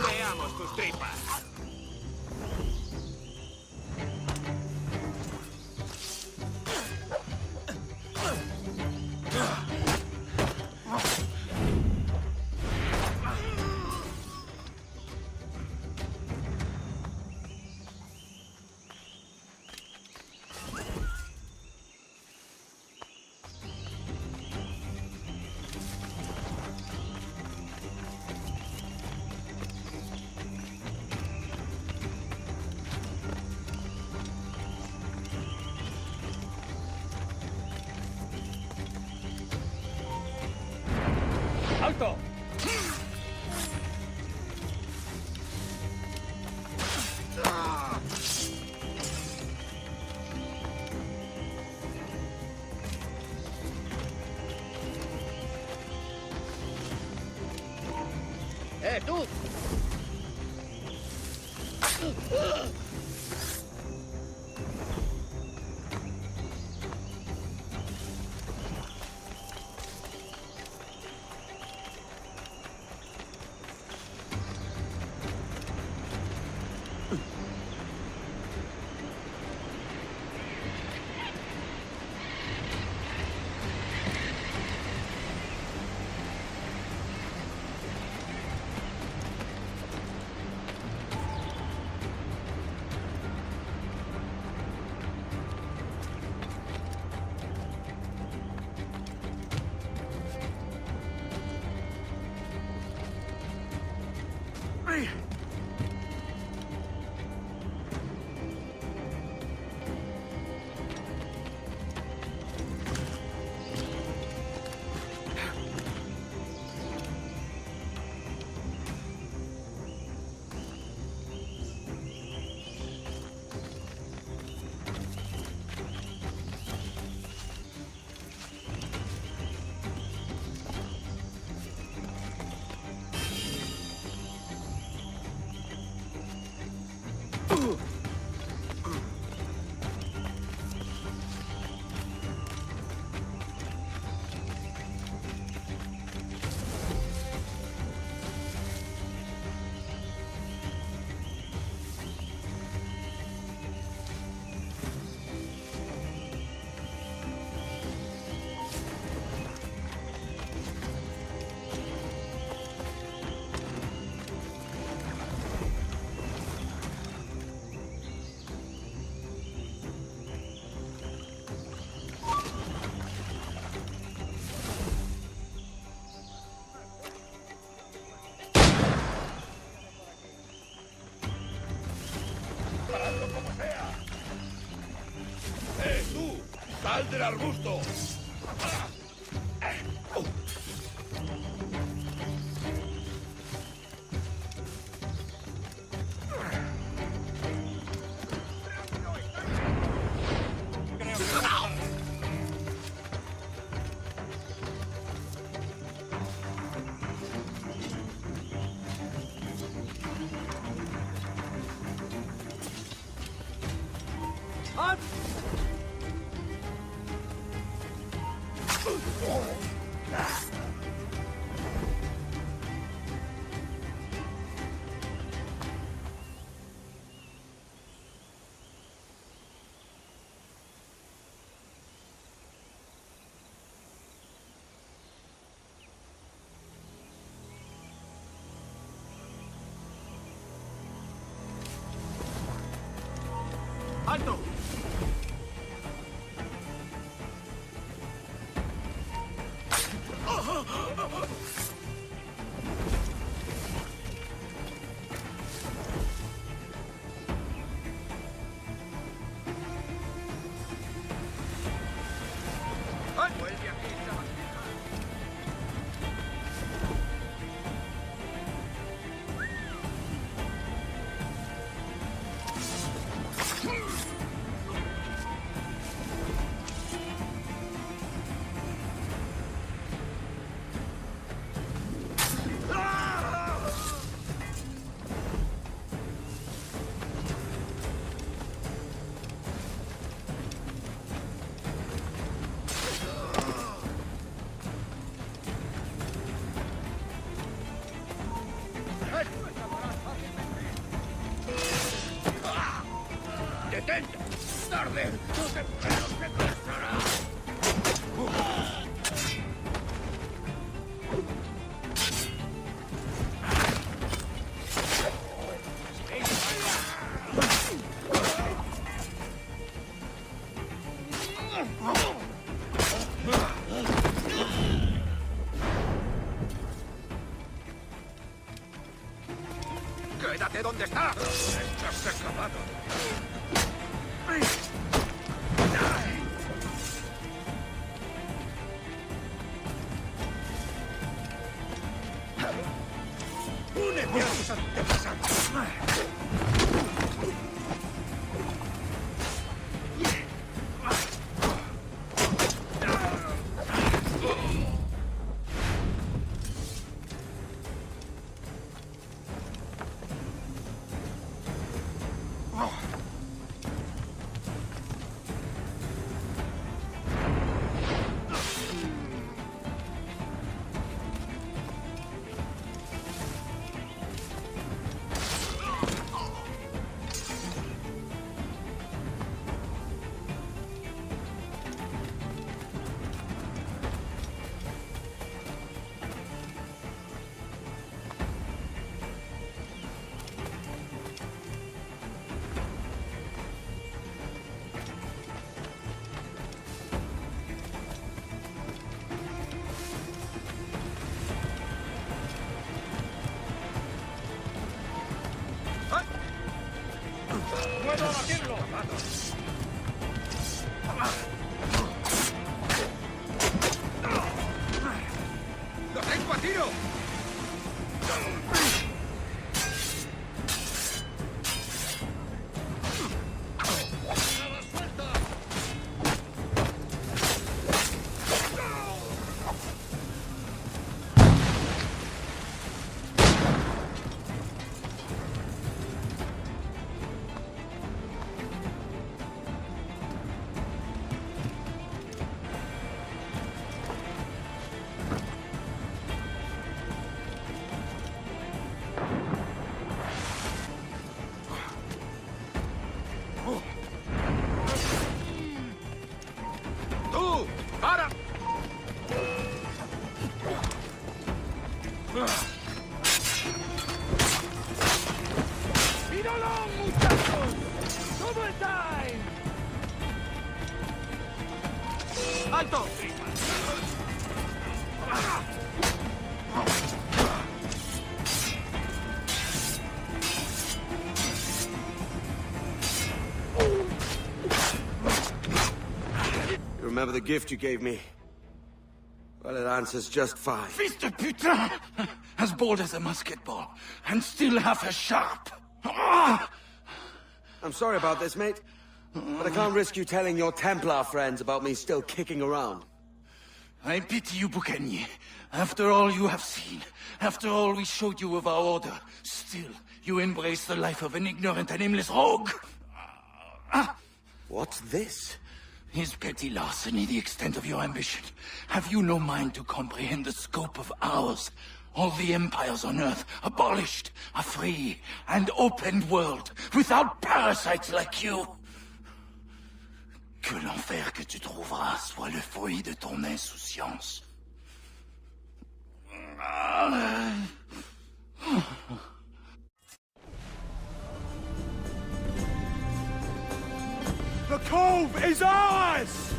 Veamos tus tripas. ¡Alto! ¡Tú! arbusto! ¡Alto! ¡Vuelve aquí, chaval! ¡Detente! ¡Tarde! ¡No te puedo secuestrar! ¡Quédate donde estás! ¡Estás acabado! ¡Únete a tus antepasados! ¡Puedo abatirlo! ¡Lo tengo a tiro! ¡Tú! ¡Para! ¡Míralo, muchachos! ¡Double time! ¡Alto! remember the gift you gave me. Well, it answers just fine. Fils de putain! As bold as a musket ball, and still half as sharp. Ah! I'm sorry about this, mate. But I can't risk you telling your Templar friends about me still kicking around. I pity you, Boucanier. After all you have seen, after all we showed you of our order, still you embrace the life of an ignorant and aimless rogue. What's this? Is petty larceny the extent of your ambition? Have you no mind to comprehend the scope of ours? All the empires on Earth abolished, a free and open world, without parasites like you. Que l'enfer que tu trouveras soit le fruit de ton insouciance. The cove is ours!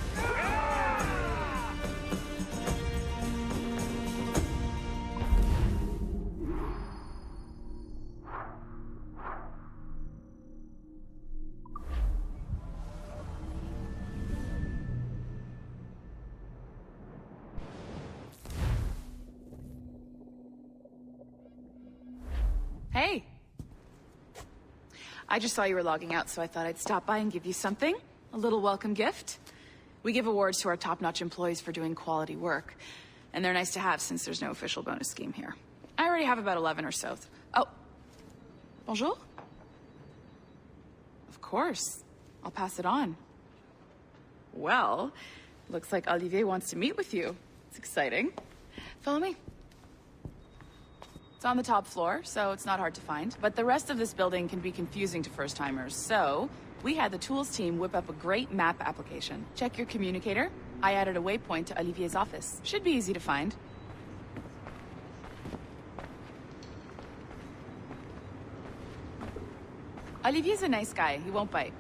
Hey. I just saw you were logging out, so I thought I'd stop by and give you something. A little welcome gift. We give awards to our top-notch employees for doing quality work. And they're nice to have since there's no official bonus scheme here. I already have about 11 or so. Oh. Bonjour? Of course. I'll pass it on. Well, looks like Olivier wants to meet with you. It's exciting. Follow me. It's on the top floor, so it's not hard to find. But the rest of this building can be confusing to first-timers, so we had the tools team whip up a great map application. Check your communicator. I added a waypoint to Olivier's office. Should be easy to find. Olivier's a nice guy. He won't bite.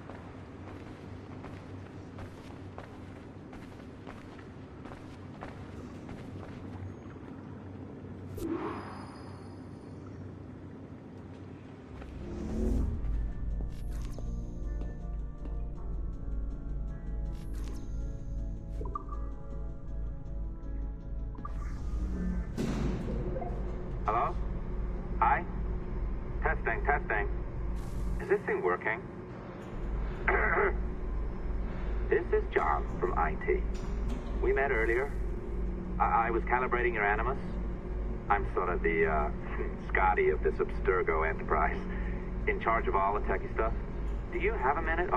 Hello? Hi? Testing, testing. Is this thing working? This is John from IT. We met earlier. I was calibrating your Animus. I'm sort of the, Scotty of this Abstergo enterprise. In charge of all the techie stuff. Do you have a minute?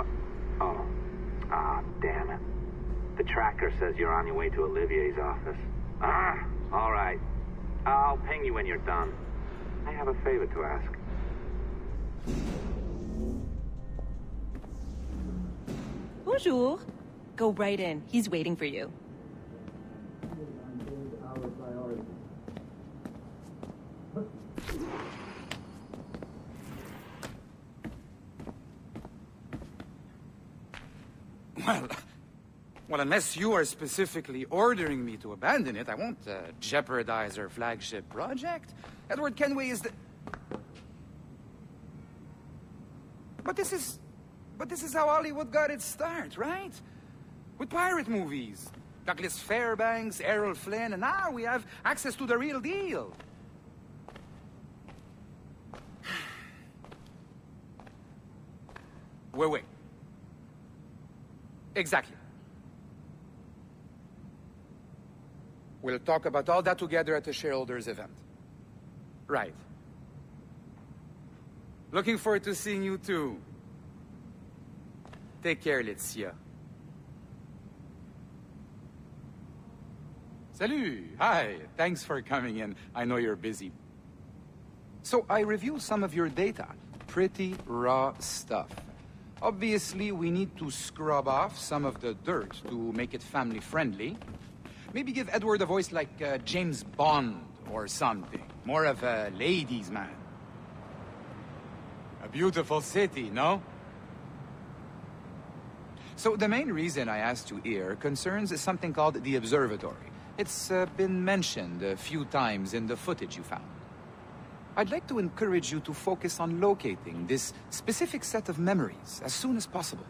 Damn it. The tracker says you're on your way to Olivier's office. All right. I'll ping you when you're done. I have a favor to ask. Bonjour. Go right in. He's waiting for you. Well, unless you are specifically ordering me to abandon it, I won't jeopardize our flagship project. Edward Kenway is the... But this is how Hollywood got its start, right? With pirate movies. Douglas Fairbanks, Errol Flynn, and now we have access to the real deal. Wait. Exactly. We'll talk about all that together at the shareholders event. Right. Looking forward to seeing you too. Take care, Laetitia. Salut! Hi! Thanks for coming in. I know you're busy. So I reviewed some of your data. Pretty raw stuff. Obviously, we need to scrub off some of the dirt to make it family-friendly. Maybe give Edward a voice like James Bond or something. More of a ladies' man. A beautiful city, no? So the main reason I asked you here concerns something called the Observatory. It's been mentioned a few times in the footage you found. I'd like to encourage you to focus on locating this specific set of memories as soon as possible.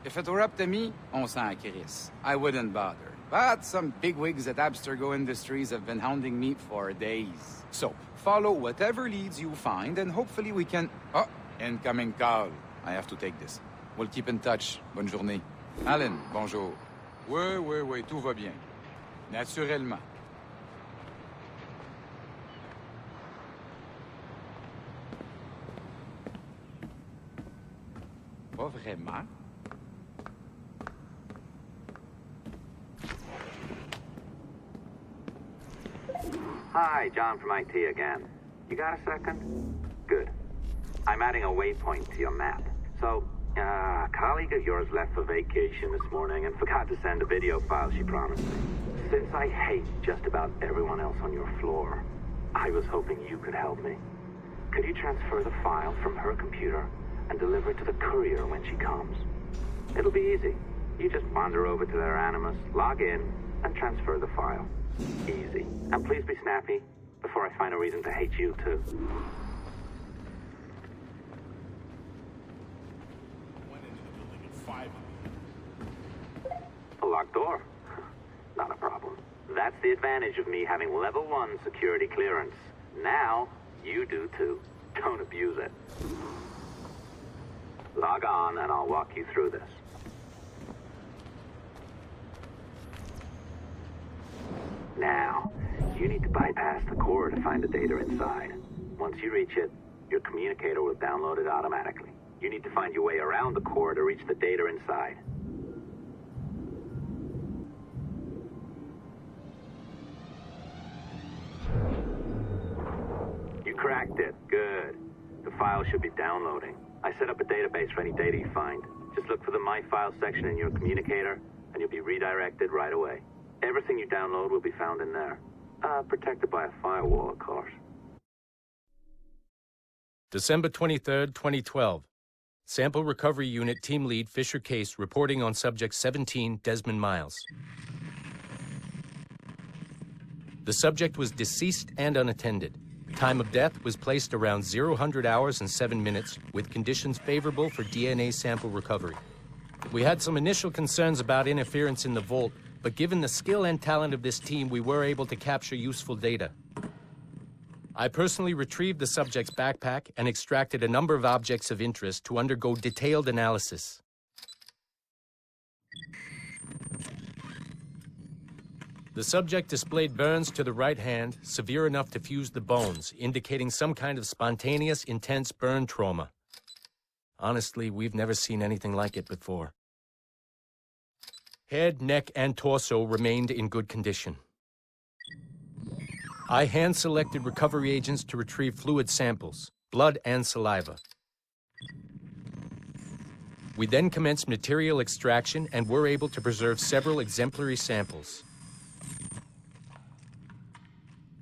If it were up to me, on s'en crisse. I wouldn't bother. But some bigwigs at Abstergo Industries have been hounding me for days. So, follow whatever leads you find, and hopefully we can... Oh, incoming call. I have to take this. We'll keep in touch. Bonne journée. Alan, bonjour. Oui, tout va bien. Naturellement. Pas vraiment? Hi, John from IT again. You got a second? Good. I'm adding a waypoint to your map. So, a colleague of yours left for vacation this morning and forgot to send a video file she promised me. Since I hate just about everyone else on your floor, I was hoping you could help me. Could you transfer the file from her computer and deliver it to the courier when she comes? It'll be easy. You just wander over to their Animus, log in, and transfer the file. Easy. And please be snappy before I find a reason to hate you, too. A locked door? Not a problem. That's the advantage of me having level 1 security clearance. Now, you do too. Don't abuse it. Log on and I'll walk you through this. Now, you need to bypass the core to find the data inside. Once you reach it, your communicator will download it automatically. You need to find your way around the core to reach the data inside. You cracked it. Good. The file should be downloading. I set up a database for any data you find. Just look for the My Files section in your communicator, and you'll be redirected right away. Everything you download will be found in there. Protected by a firewall, of course. December 23rd, 2012. Sample Recovery Unit Team Lead Fisher Case reporting on Subject 17, Desmond Miles. The subject was deceased and unattended. Time of death was placed around 00 hours and 7 minutes, with conditions favorable for DNA sample recovery. We had some initial concerns about interference in the vault, but given the skill and talent of this team, we were able to capture useful data. I personally retrieved the subject's backpack and extracted a number of objects of interest to undergo detailed analysis. The subject displayed burns to the right hand, severe enough to fuse the bones, indicating some kind of spontaneous, intense burn trauma. Honestly, we've never seen anything like it before. Head, neck, and torso remained in good condition. I hand-selected recovery agents to retrieve fluid samples, blood and saliva. We then commenced material extraction and were able to preserve several exemplary samples.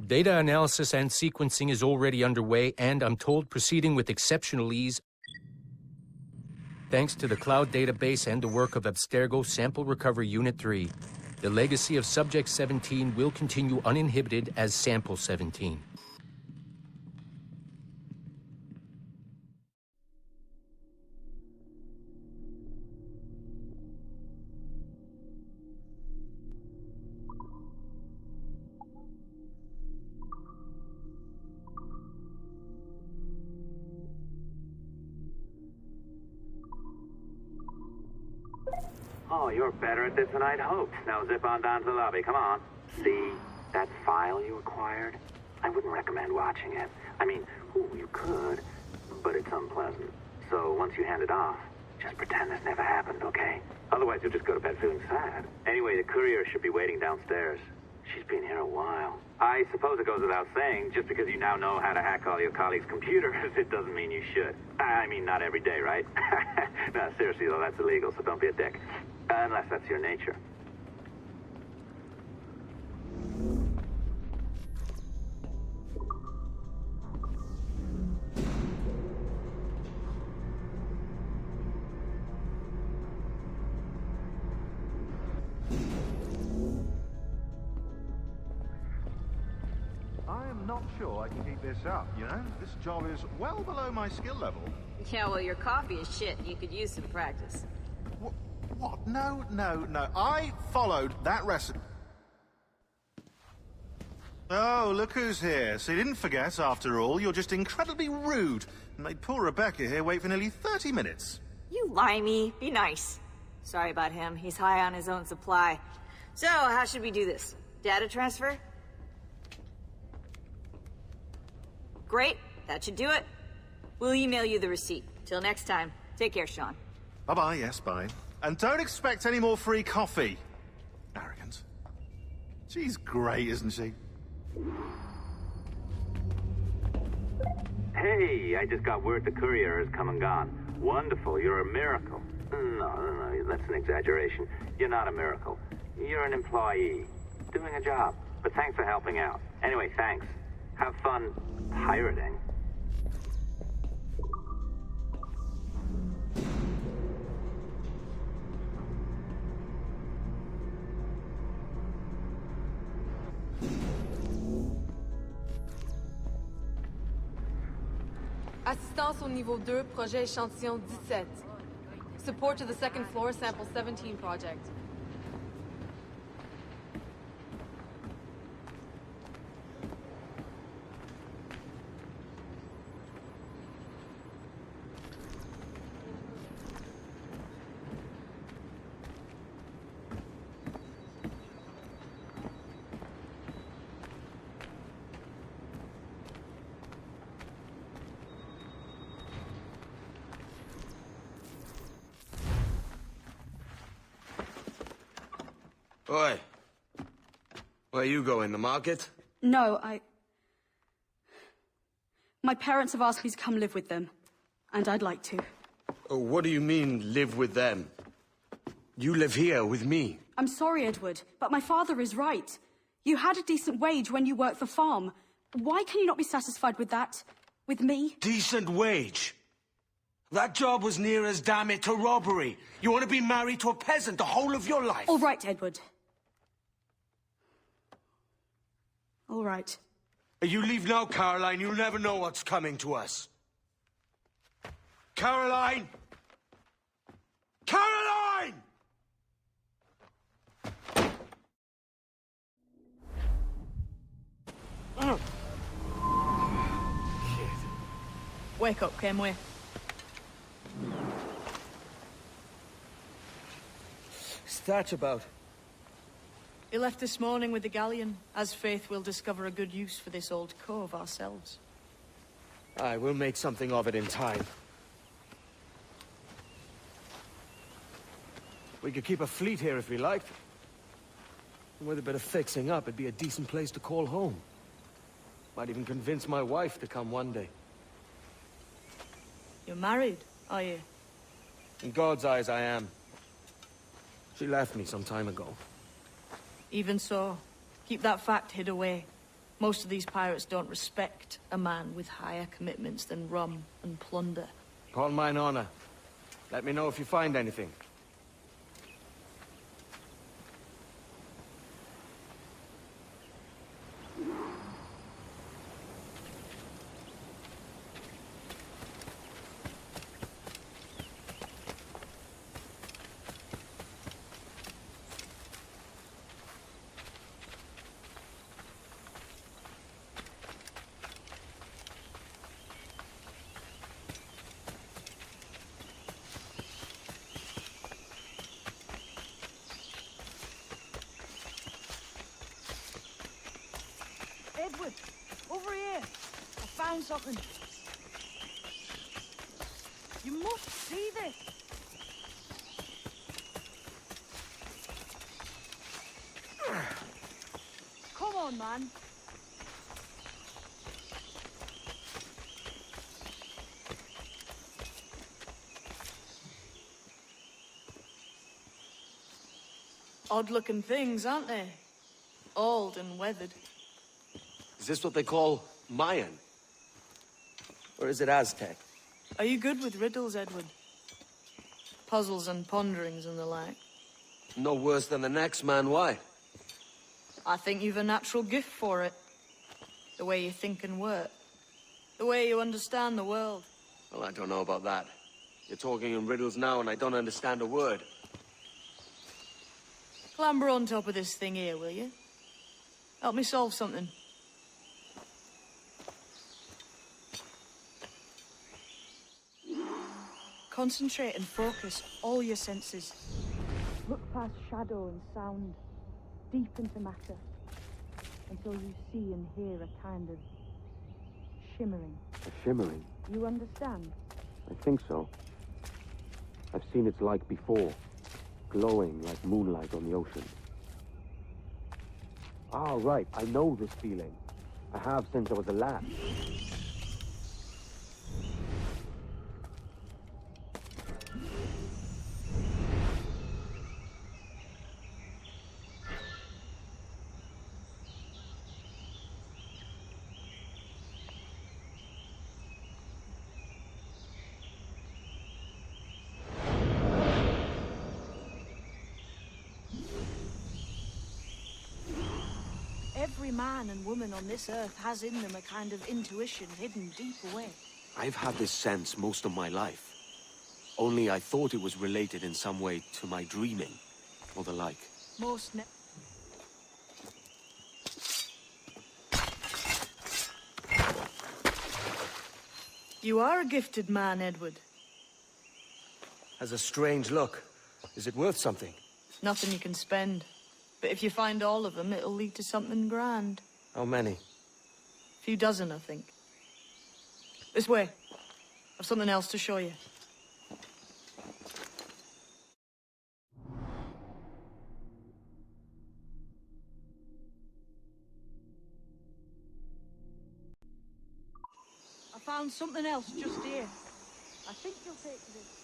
Data analysis and sequencing is already underway, and I'm told proceeding with exceptional ease. Thanks to the cloud database and the work of Abstergo Sample Recovery Unit 3, the legacy of Subject 17 will continue uninhibited as Sample 17. Oh, you're better at this than I'd hoped. Now zip on down to the lobby. Come on. See that file you acquired? I wouldn't recommend watching it. I mean, you could, but it's unpleasant. So once you hand it off, just pretend this never happened, okay? Otherwise, you'll just go to bed feeling sad. Anyway, the courier should be waiting downstairs. She's been here a while. I suppose it goes without saying, just because you now know how to hack all your colleagues' computers, it doesn't mean you should. I mean, not every day, right? No, seriously, though, that's illegal, so don't be a dick. Unless that's your nature. I am not sure I can keep this up, you know? This job is well below my skill level. Yeah, well, your coffee is shit. You could use some practice. What? No, no, no. I followed that recipe. Oh, look who's here. So you didn't forget, after all. You're just incredibly rude. And made poor Rebecca here wait for nearly 30 minutes. You limey. Be nice. Sorry about him. He's high on his own supply. So, how should we do this? Data transfer? Great. That should do it. We'll email you the receipt. Till next time. Take care, Sean. Bye-bye, yes, bye. And don't expect any more free coffee. Arrogant. She's great, isn't she? Hey, I just got word the courier has come and gone. Wonderful, you're a miracle. No, that's an exaggeration. You're not a miracle. You're an employee, doing a job. But thanks for helping out. Anyway, thanks. Have fun pirating. Assistance au niveau 2, projet échantillon 17. Support to the second floor, sample 17 project. Oi. Where you going, the market? No, my parents have asked me to come live with them, and I'd like to. Oh, what do you mean, live with them? You live here with me. I'm sorry, Edward, but my father is right. You had a decent wage when you worked the farm. Why can you not be satisfied with that? With me? Decent wage? That job was near as damn it to robbery. You want to be married to a peasant the whole of your life? All right, Edward. All right. You leave now, Caroline. You'll never know what's coming to us. Caroline! Caroline! Wake up, Kenway. What's that about? He left this morning with the galleon. As faith, we'll discover a good use for this old cove ourselves. Aye, we'll make something of it in time. We could keep a fleet here if we liked. And with a bit of fixing up, it'd be a decent place to call home. Might even convince my wife to come one day. You're married, are you? In God's eyes, I am. She left me some time ago. Even so, keep that fact hid away. Most of these pirates don't respect a man with higher commitments than rum and plunder. Call mine honor. Let me know if you find anything. Edward, over here. I found something. You must see this. Come on, man. Odd-looking things, aren't they? Old and weathered. Is this what they call Mayan? Or is it Aztec? Are you good with riddles, Edward? Puzzles and ponderings and the like? No worse than the next man, why? I think you've a natural gift for it. The way you think and work. The way you understand the world. Well, I don't know about that. You're talking in riddles now and I don't understand a word. Clamber on top of this thing here, will you? Help me solve something. Concentrate and focus all your senses. Look past shadow and sound, deep into matter, until you see and hear a kind of shimmering. A shimmering? You understand? I think so. I've seen its like before, glowing like moonlight on the ocean. Ah, right, I know this feeling. I have since I was a lad. Every man and woman on this earth has in them a kind of intuition hidden deep away. I've had this sense most of my life. Only I thought it was related in some way to my dreaming, or the like. Most You are a gifted man, Edward. Has a strange look. Is it worth something? Nothing you can spend. But if you find all of them, it'll lead to something grand. How many? A few dozen, I think. This way. I've something else to show you. I found something else just here. I think you'll take to this.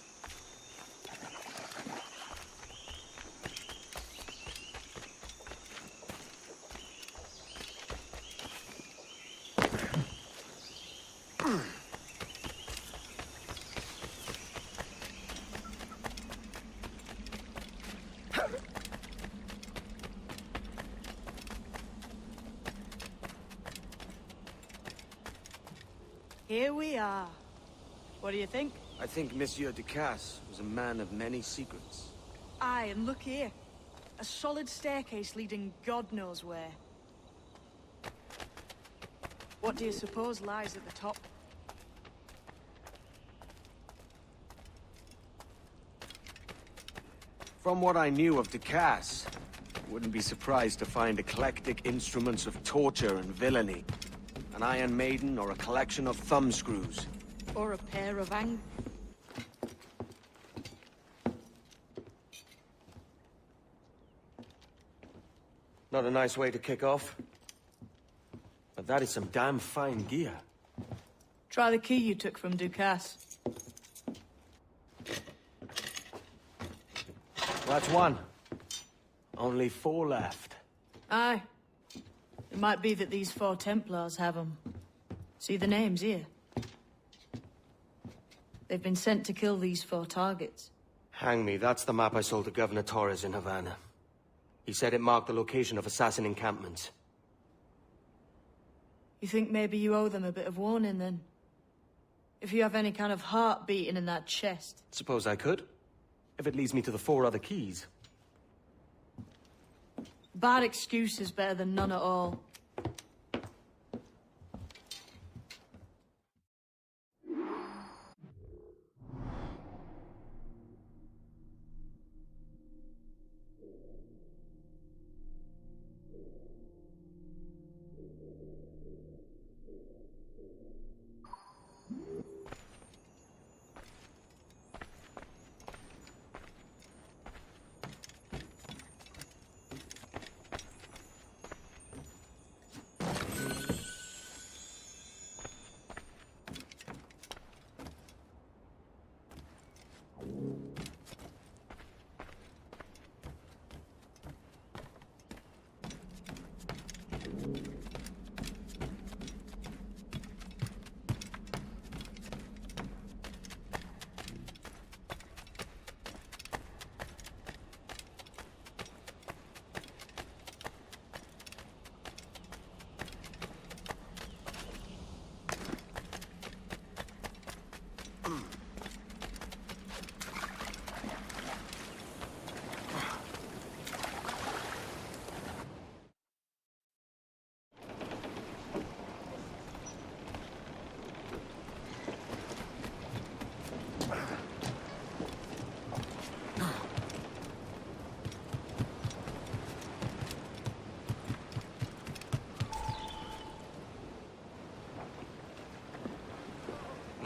Here we are. What do you think? I think Monsieur Ducasse was a man of many secrets. Aye, and look here. A solid staircase leading God knows where. What do you suppose lies at the top? From what I knew of Ducasse, I wouldn't be surprised to find eclectic instruments of torture and villainy. An Iron Maiden or a collection of thumbscrews. Or a pair of Not a nice way to kick off. But that is some damn fine gear. Try the key you took from Ducasse. That's one. Only 4 left. Aye. It might be that these 4 Templars have them. See the names here? They've been sent to kill these 4 targets. Hang me, that's the map I sold to Governor Torres in Havana. He said it marked the location of assassin encampments. You think maybe you owe them a bit of warning, then? If you have any kind of heart beating in that chest. Suppose I could? If it leads me to the 4 other keys. Bad excuse is better than none at all.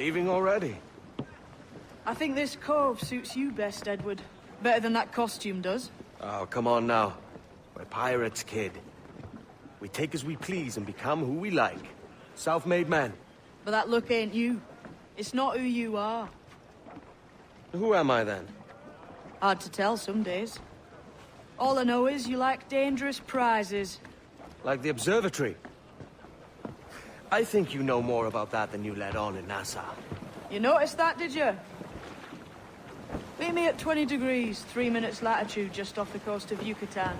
Leaving already? I think this cove suits you best, Edward. Better than that costume does. Oh, come on now. We're pirates, kid. We take as we please and become who we like. Self-made men. But that look ain't you. It's not who you are. Who am I, then? Hard to tell some days. All I know is you like dangerous prizes. Like the observatory. I think you know more about that than you let on in Nassau. You noticed that, did you? Meet me at 20 degrees, 3 minutes latitude just off the coast of Yucatan.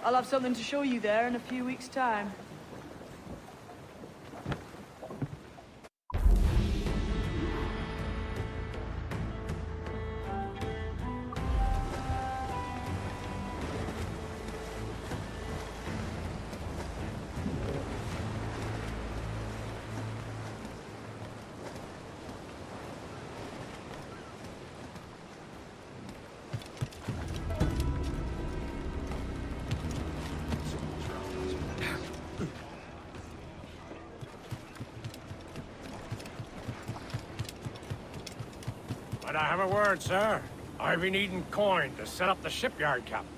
I'll have something to show you there in a few weeks' time. Might I have a word, sir? I've been needing coin to set up the shipyard, Captain.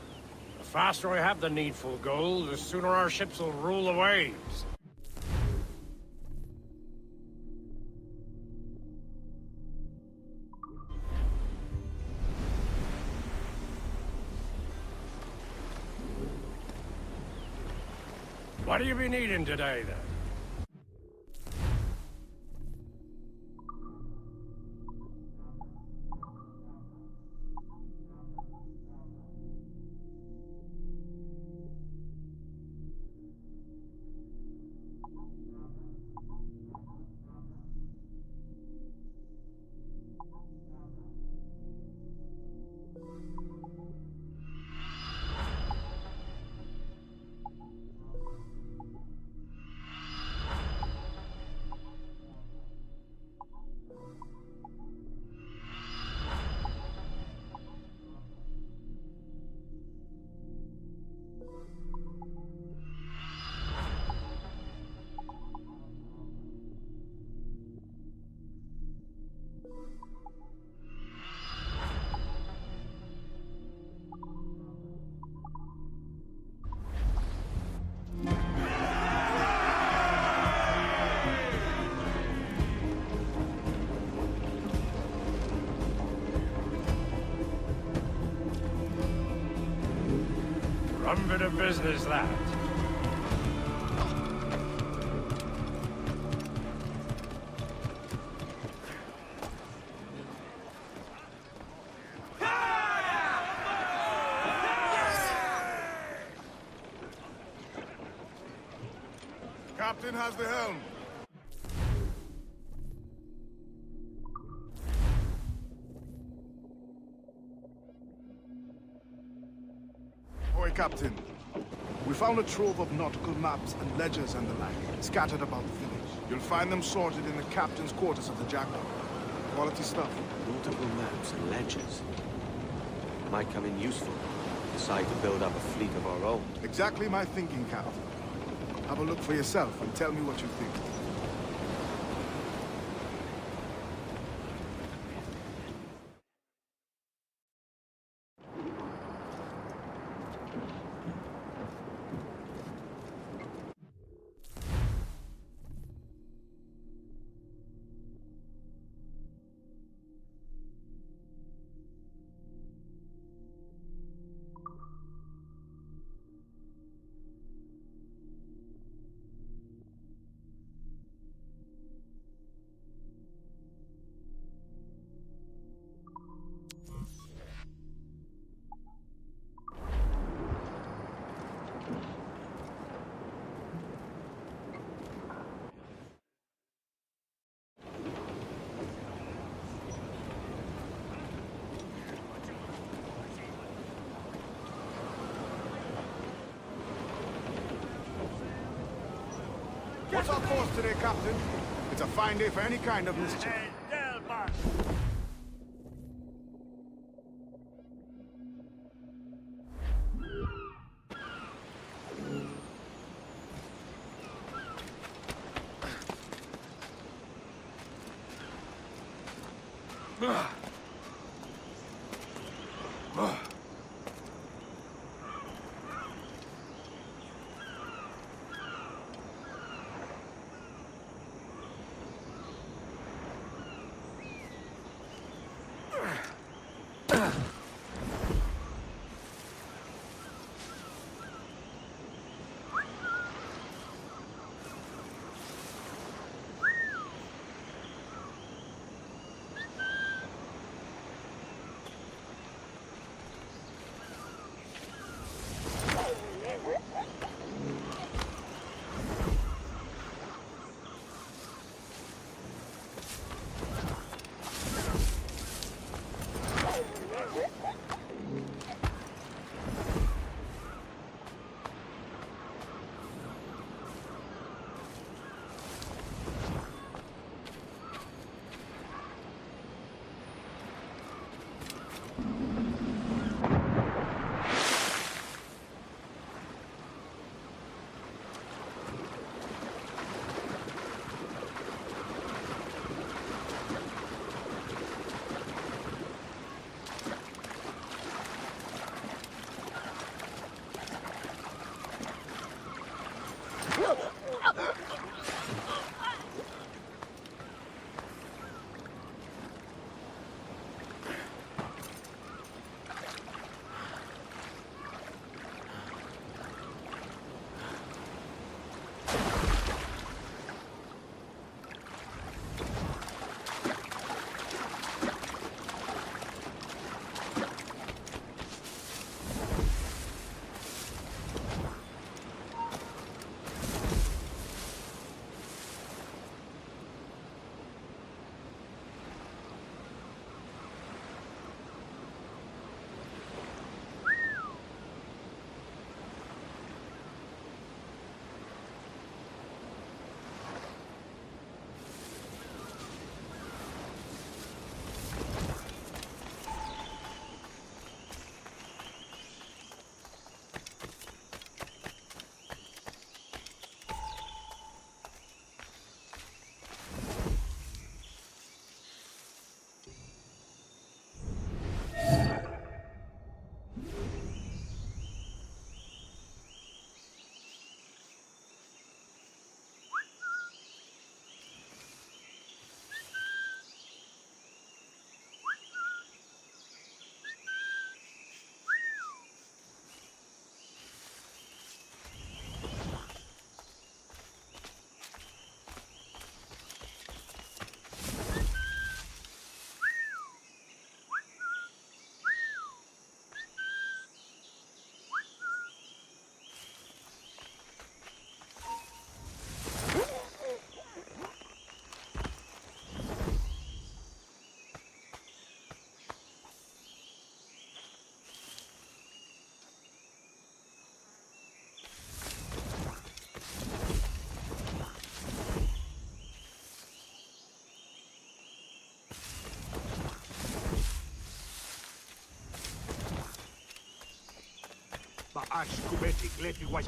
The faster I have the needful gold, the sooner our ships will rule the waves. What do you be needing today, then? Some bit of business, that. Captain has the helm. Oi, Captain. We found a trove of nautical maps and ledgers and the like, scattered about the village. You'll find them sorted in the captain's quarters of the Jackdaw. Quality stuff. Nautical maps and ledgers. Might come in useful. Decide to build up a fleet of our own. Exactly my thinking, Captain. Have a look for yourself and tell me what you think. What's our course today, Captain? It's a fine day for any kind of mischief. Ba'ash kubeti gleti wa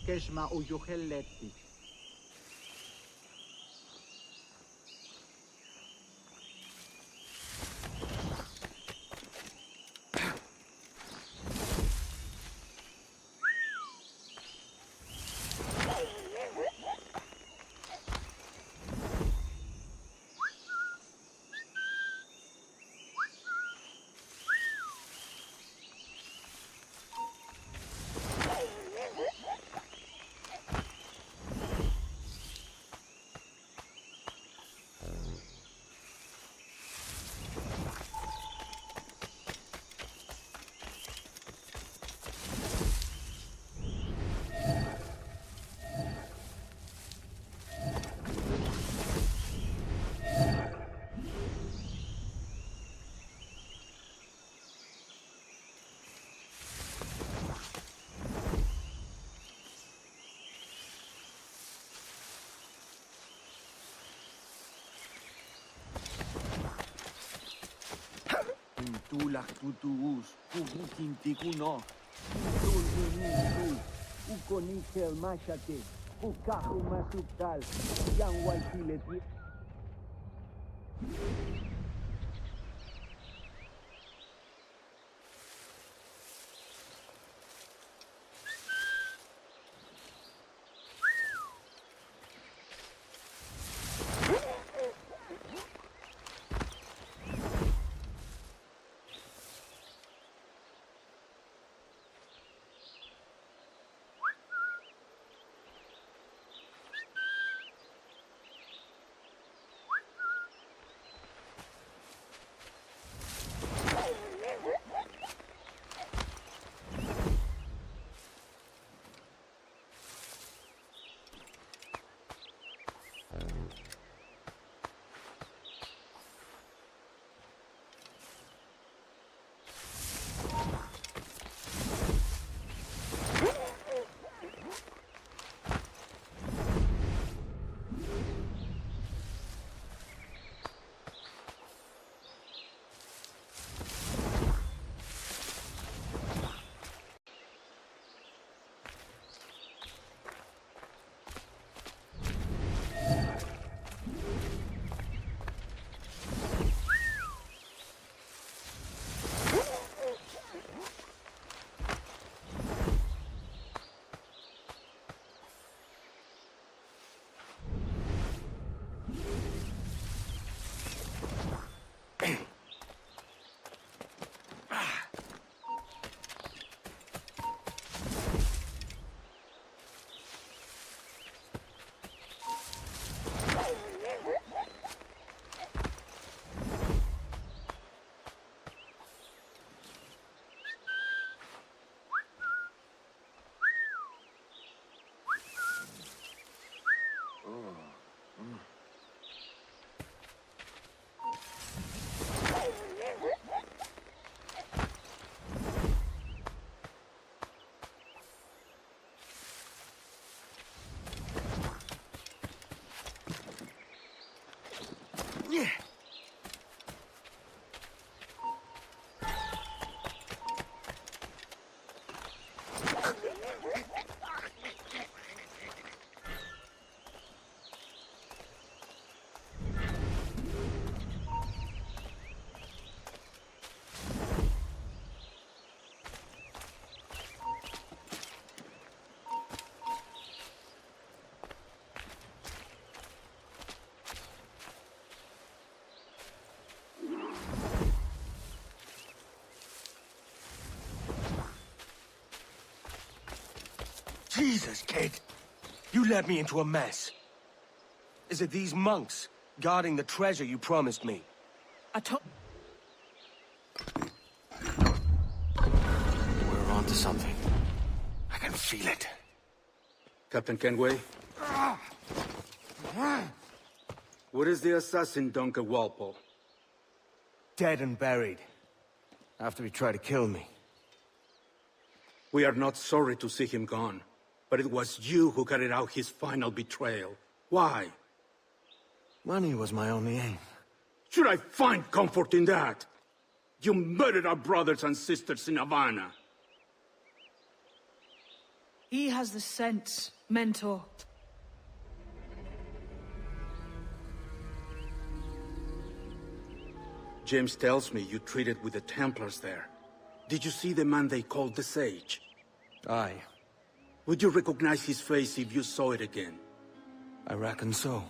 Keshma uyoheleti. Tulak tutuus, kubukintikuna, tulunitu, ukonikel machate, ukahu masuktal, yang waikileti. Yeah. Jesus, kid. You led me into a mess. Is it these monks guarding the treasure you promised me? We're onto something. I can feel it. Captain Kenway? Where is the assassin, Duncan Walpole? Dead and buried. After he tried to kill me. We are not sorry to see him gone, but it was you who carried out his final betrayal. Why? Money was my only aim. Should I find comfort in that? You murdered our brothers and sisters in Havana. He has the sense, Mentor. James tells me you treated with the Templars there. Did you see the man they called the Sage? Aye. Would you recognize his face if you saw it again? I reckon so.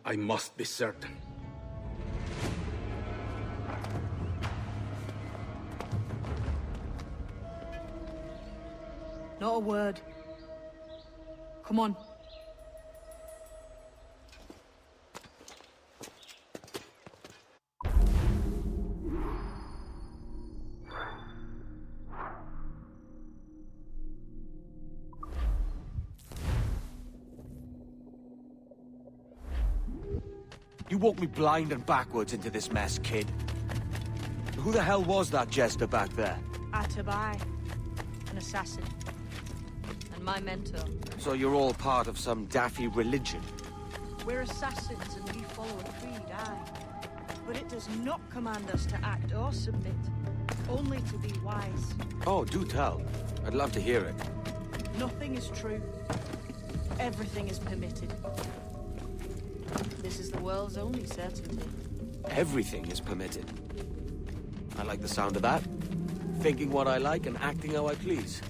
I must be certain. Not a word. Come on. You walked me blind and backwards into this mess, kid. Who the hell was that jester back there? Atabai, an assassin. And my mentor. So you're all part of some daffy religion? We're assassins and we follow a creed, aye. But it does not command us to act or submit. Only to be wise. Oh, do tell. I'd love to hear it. Nothing is true. Everything is permitted. This is the world's only certainty. Everything is permitted. I like the sound of that. Thinking what I like and acting how I please.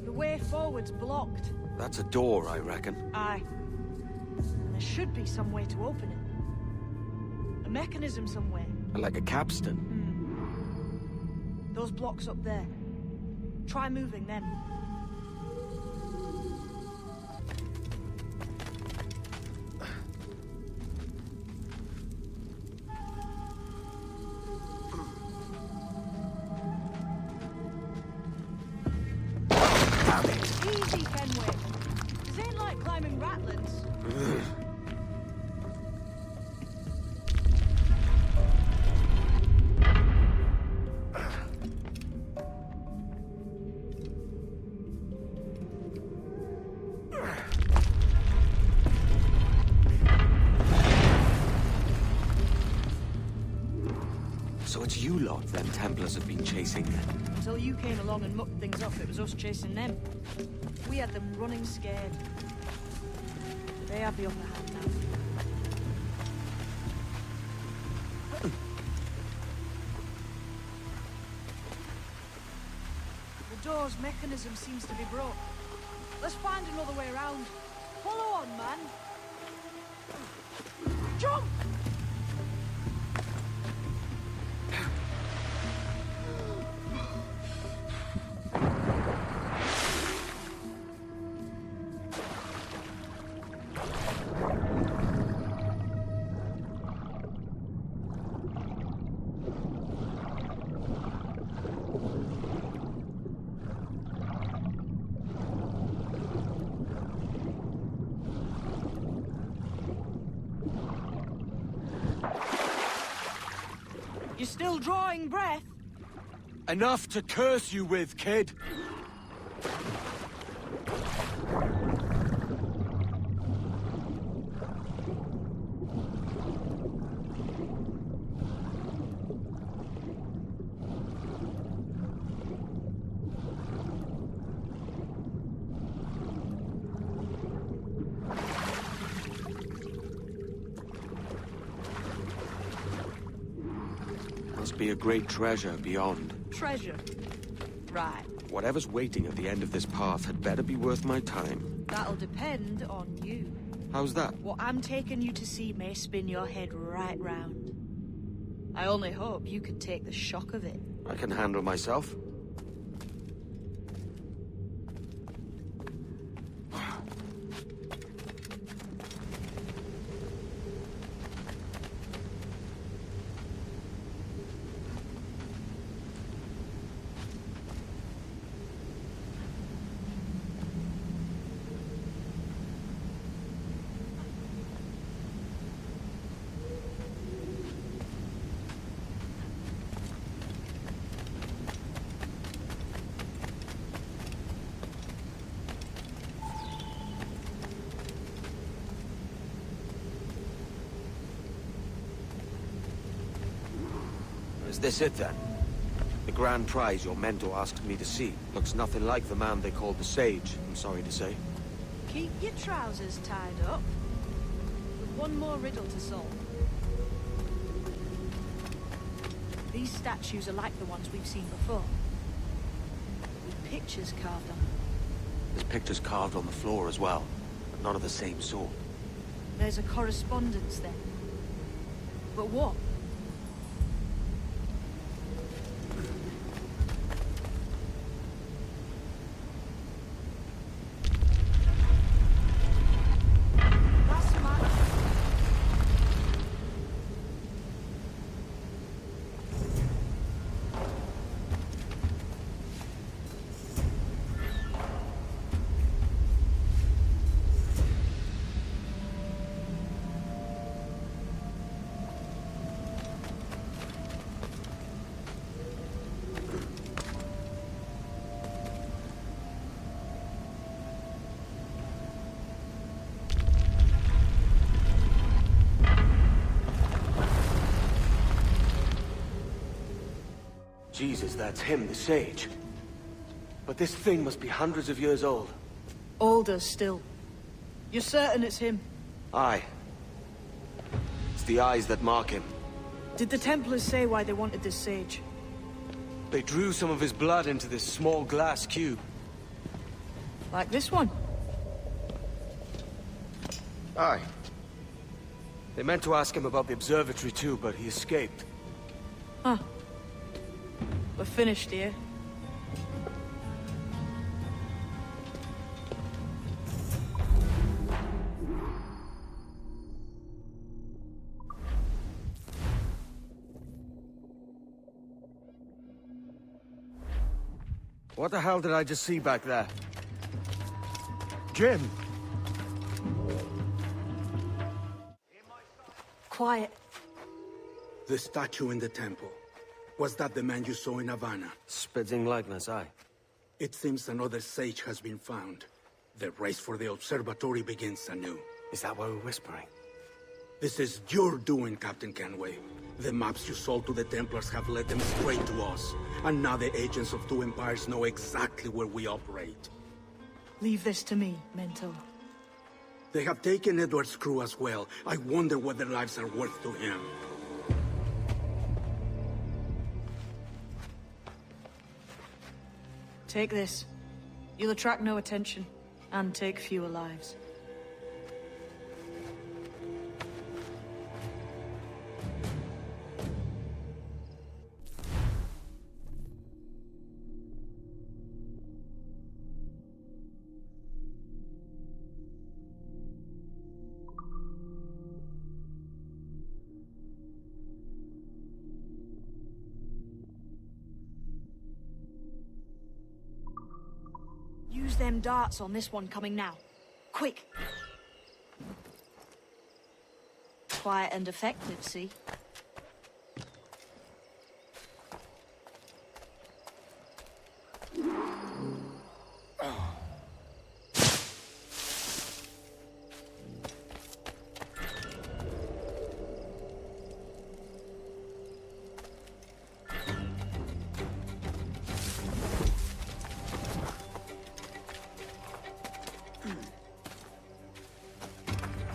The way forward's blocked. That's a door, I reckon. Aye. And there should be some way to open it. A mechanism somewhere. Like a capstan. Those blocks up there. Try moving them. Easy, Kenway. This ain't like climbing Ratlands. So it's you lot them Templars have been chasing then? Until you came along and mucked things up, it was us chasing them. We had them running scared. They have the upper hand now. The door's mechanism seems to be broke. Let's find another way around. Follow on, man. Jump! You're still drawing breath? Enough to curse you with, kid! Must be a great treasure beyond. Treasure. Right. Whatever's waiting at the end of this path had better be worth my time. That'll depend on you. How's that? What I'm taking you to see may spin your head right round. I only hope you can take the shock of it. I can handle myself. Is this it, then? The grand prize your mentor asked me to see. Looks nothing like the man they called the Sage, I'm sorry to say. Keep your trousers tied up. With one more riddle to solve. These statues are like the ones we've seen before. With pictures carved on them. There's pictures carved on the floor as well, but not of the same sort. There's a correspondence then. But what? Jesus, that's him, the sage. But this thing must be hundreds of years old. Older still. You're certain it's him? Aye. It's the eyes that mark him. Did the Templars say why they wanted this sage? They drew some of his blood into this small glass cube. Like this one? Aye. They meant to ask him about the observatory too, but he escaped. Huh. We're finished here. What the hell did I just see back there? Jim! Quiet. The statue in the temple. Was that the man you saw in Havana? Spitting likeness, aye. It seems another sage has been found. The race for the observatory begins anew. Is that why we're whispering? This is your doing, Captain Kenway. The maps you sold to the Templars have led them straight to us. And now the agents of two empires know exactly where we operate. Leave this to me, Mentor. They have taken Edward's crew as well. I wonder what their lives are worth to him. Take this. You'll attract no attention, and take fewer lives. Use them darts on this one coming now. Quick! Quiet and effective, see?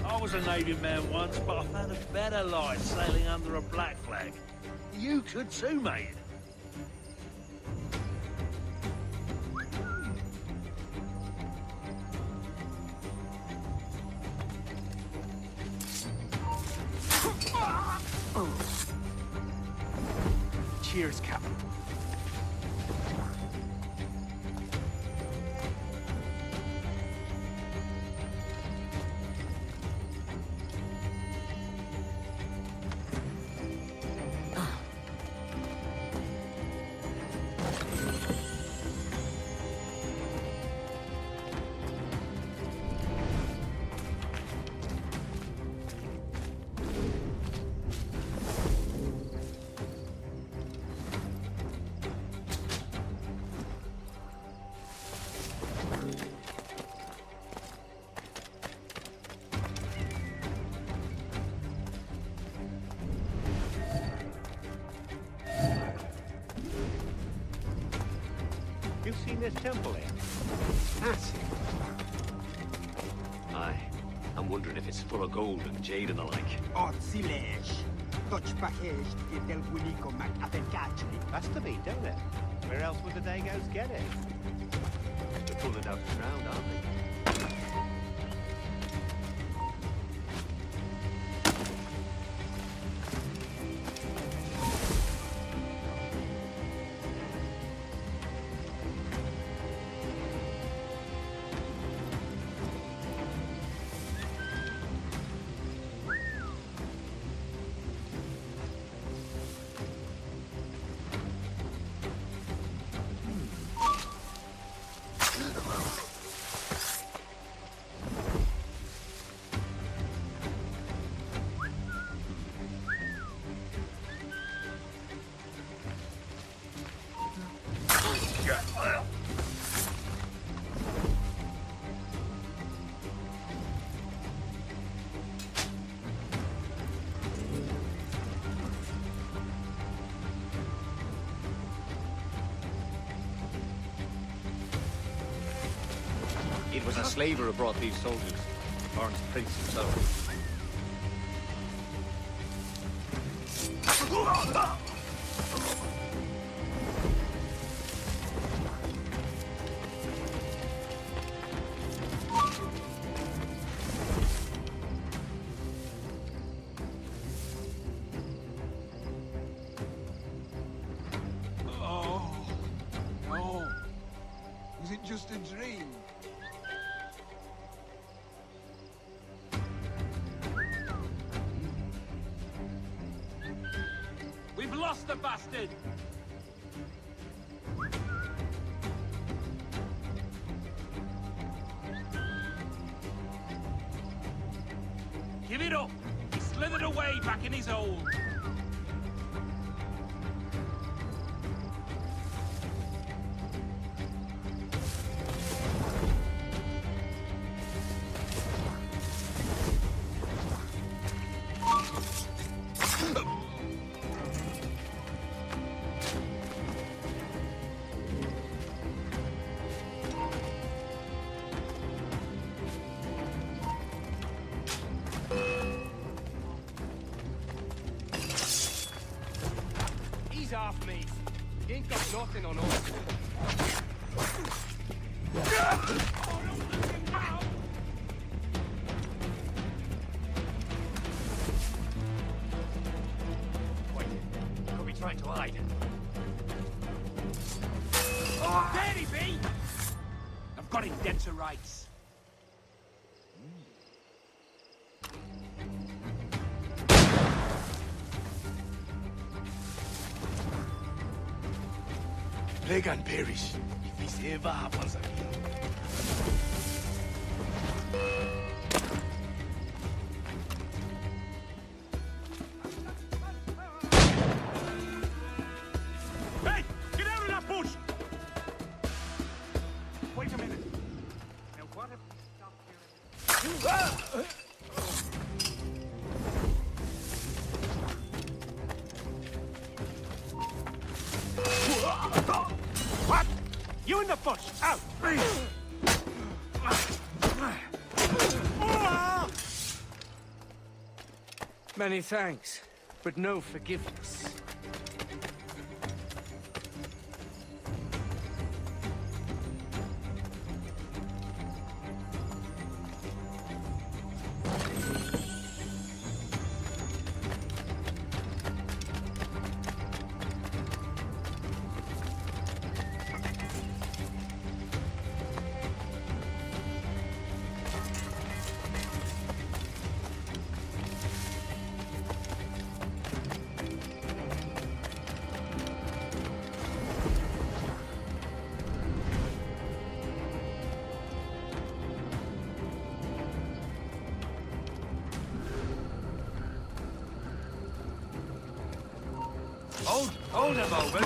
I was a Navy man once, but I found a better life sailing under a black flag. You could too, mate. Cheers, Captain. You've seen this temple here? That's it. Aye. I'm wondering if it's full of gold and jade and the like. That's to be, don't it? Where else would the Dagos get it? They're pulling out the ground, aren't they? It was a slaver who brought these soldiers. Lawrence Prince himself. Oh, no. Was it just a dream? We've lost the bastard! Give it up! He slithered away back in his hole. He's off me. He ain't got nothing on us. Wait, could be trying to hide. There he be! I've got him dead to rights. Plague and perish if this ever happens again. Hey! Get out of that bush! Wait a minute. Now what if we stop here? What? You in the bush! Out! Many thanks, but no forgiveness. Hold a moment.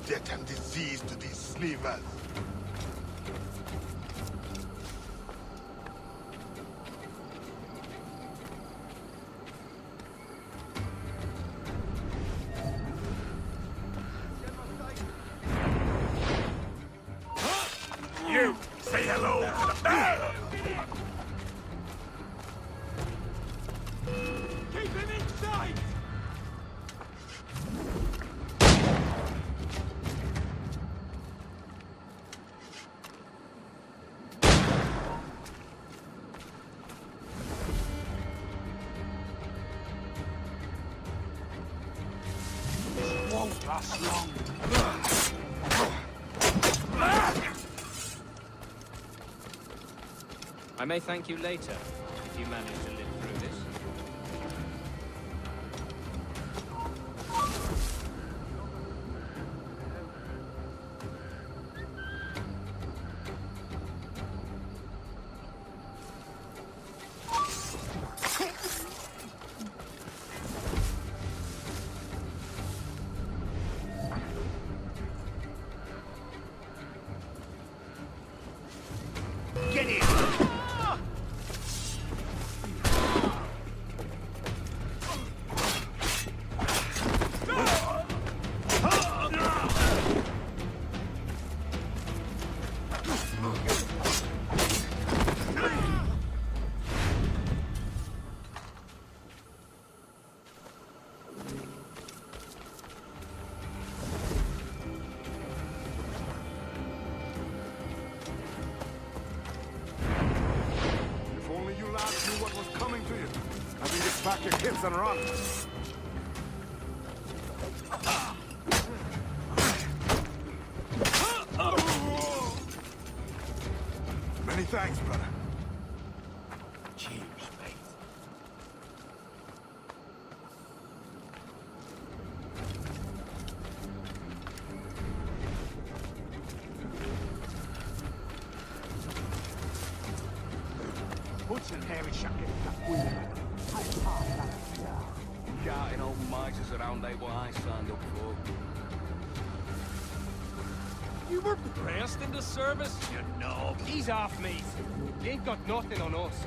Death and disease to these slavers. You! Say hello to the bear! Keep him inside! I may thank you later, if you manage to live through this. Get in! If only you lads knew what was coming to you. I think it's pack your kids and run. Many thanks, brother. Cheers, mate. Hudson hairy shacket. Shouting old misers around ain't what I signed up for. You were pressed into service, you knob. He's off, mate. You ain't got nothing on us.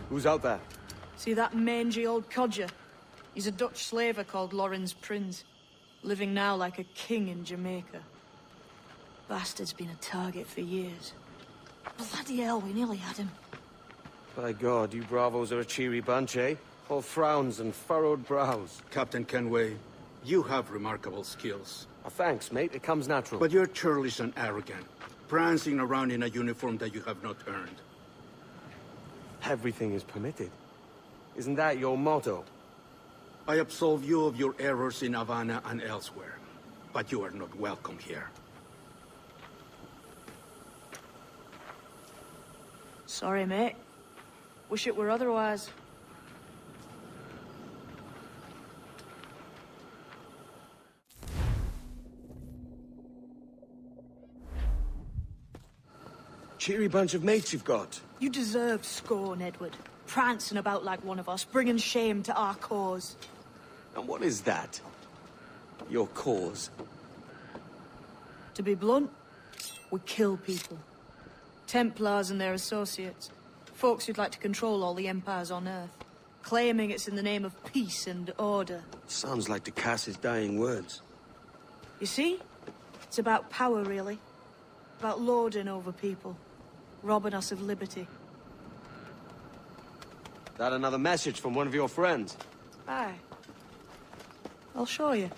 Who's out there? See that mangy old codger? He's a Dutch slaver called Lorenz Prins, living now like a king in Jamaica. Bastard's been a target for years. Bloody hell, we nearly had him. By God, you bravos are a cheery bunch, eh? All frowns and furrowed brows. Captain Kenway, you have remarkable skills. Thanks, mate. It comes natural. But you're churlish and arrogant, prancing around in a uniform that you have not earned. Everything is permitted. Isn't that your motto? I absolve you of your errors in Havana and elsewhere, but you are not welcome here. Sorry, mate. Wish it were otherwise. Cheery bunch of mates you've got. You deserve scorn, Edward. Prancing about like one of us, bringing shame to our cause. And what is that? Your cause? To be blunt, we kill people. Templars and their associates. Folks who'd like to control all the empires on Earth. Claiming it's in the name of peace and order. Sounds like to Cass's dying words. You see? It's about power, really. About lording over people. Robbing us of liberty. That another message from one of your friends? Aye. I'll show you.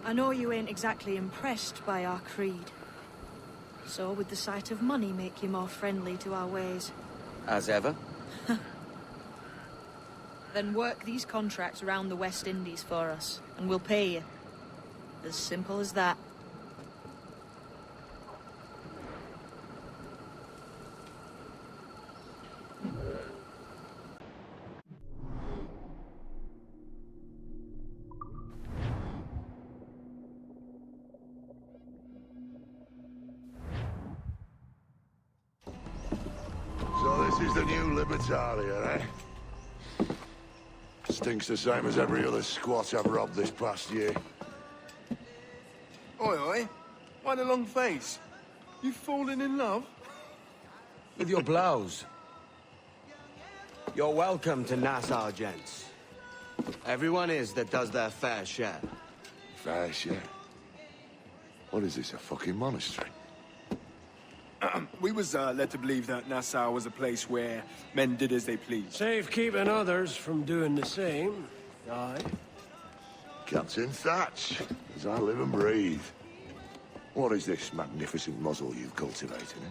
I know you ain't exactly impressed by our creed. So would the sight of money make you more friendly to our ways? As ever. Then work these contracts around the West Indies for us, and we'll pay you. As simple as that. This is the new Libertalia, eh? Stinks the same as every other squat I've robbed this past year. Oi, oi. Why the long face? You fallen in love? With your blouse. You're welcome to Nassau, gents. Everyone is that does their fair share. Fair share? What is this, a fucking monastery? We was led to believe that Nassau was a place where men did as they pleased. Safe keeping others from doing the same. Aye. Captain Thatch, as I live and breathe. What is this magnificent muzzle you've cultivated,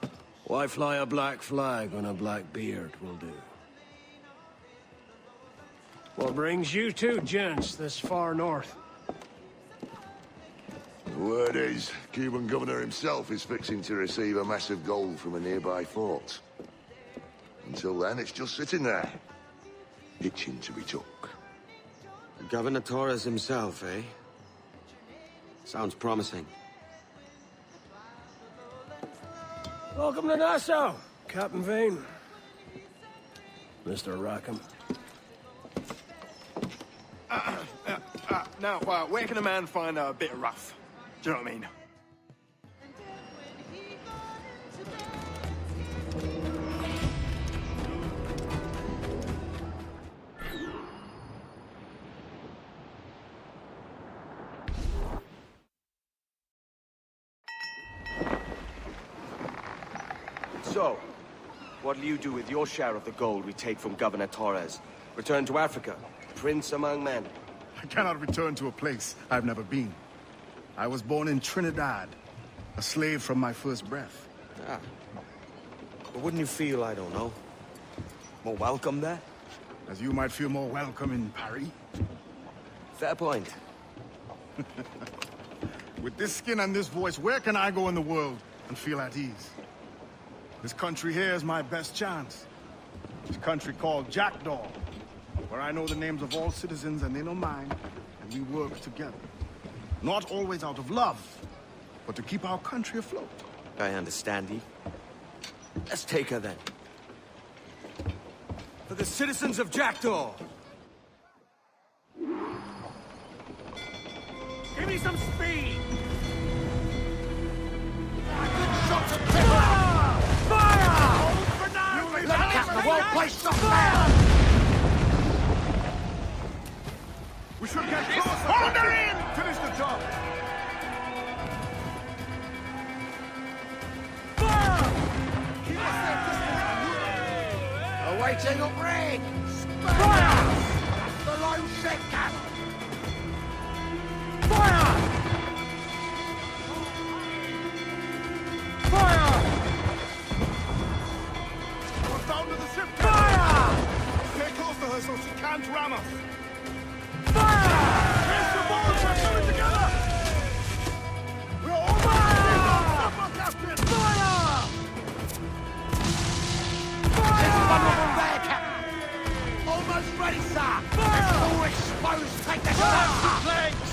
eh? Why fly a black flag when a black beard will do? What brings you two gents this far north? The word is, Cuban governor himself is fixing to receive a mess of gold from a nearby fort. Until then, it's just sitting there, itching to be took. Governor Torres himself, eh? Sounds promising. Welcome to Nassau, Captain Vane. Mr. Rackham. Now, where can a man find a bit of rough? Do you know what I mean? So, what'll you do with your share of the gold we take from Governor Torres? Return to Africa, prince among men? I cannot return to a place I've never been. I was born in Trinidad, a slave from my first breath. Ah. But wouldn't you feel, I don't know, more welcome there? As you might feel more welcome in Paris. Fair point. With this skin and this voice, where can I go in the world and feel at ease? This country here is my best chance. This country called Jackdaw, where I know the names of all citizens and they know mine, and we work together. Not always out of love, but to keep our country afloat. I understand you. Let's take her then. For the citizens of Jackdaw! Give me some speed! We should get closer! Hold her in! Finish the job! Awaiting a break! Fire! The low sector! Fire! Fire! We're down to the ship! Fire! Stay close to her so she can't ram us! Fire! Raise the boats! We're coming together! We're almost ready, Captain! Fire! Vulnerable there, Captain! Almost ready, sir! Fire! It's all exposed! Take the shot! Legs!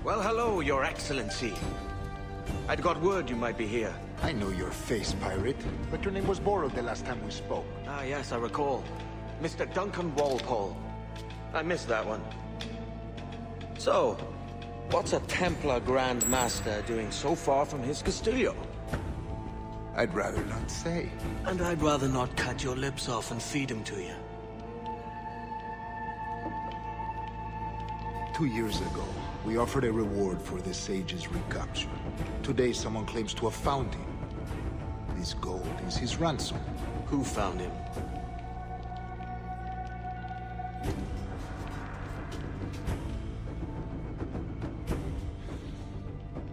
Well, hello, Your Excellency. I'd got word you might be here. I know your face, pirate, but your name was borrowed the last time we spoke. Ah, yes, I recall. Mr. Duncan Walpole. I missed that one. So, what's a Templar Grand Master doing so far from his Castillo? I'd rather not say. And I'd rather not cut your lips off and feed him to you. 2 years ago, we offered a reward for the sage's recapture. Today, someone claims to have found him. This gold is his ransom. Who found him?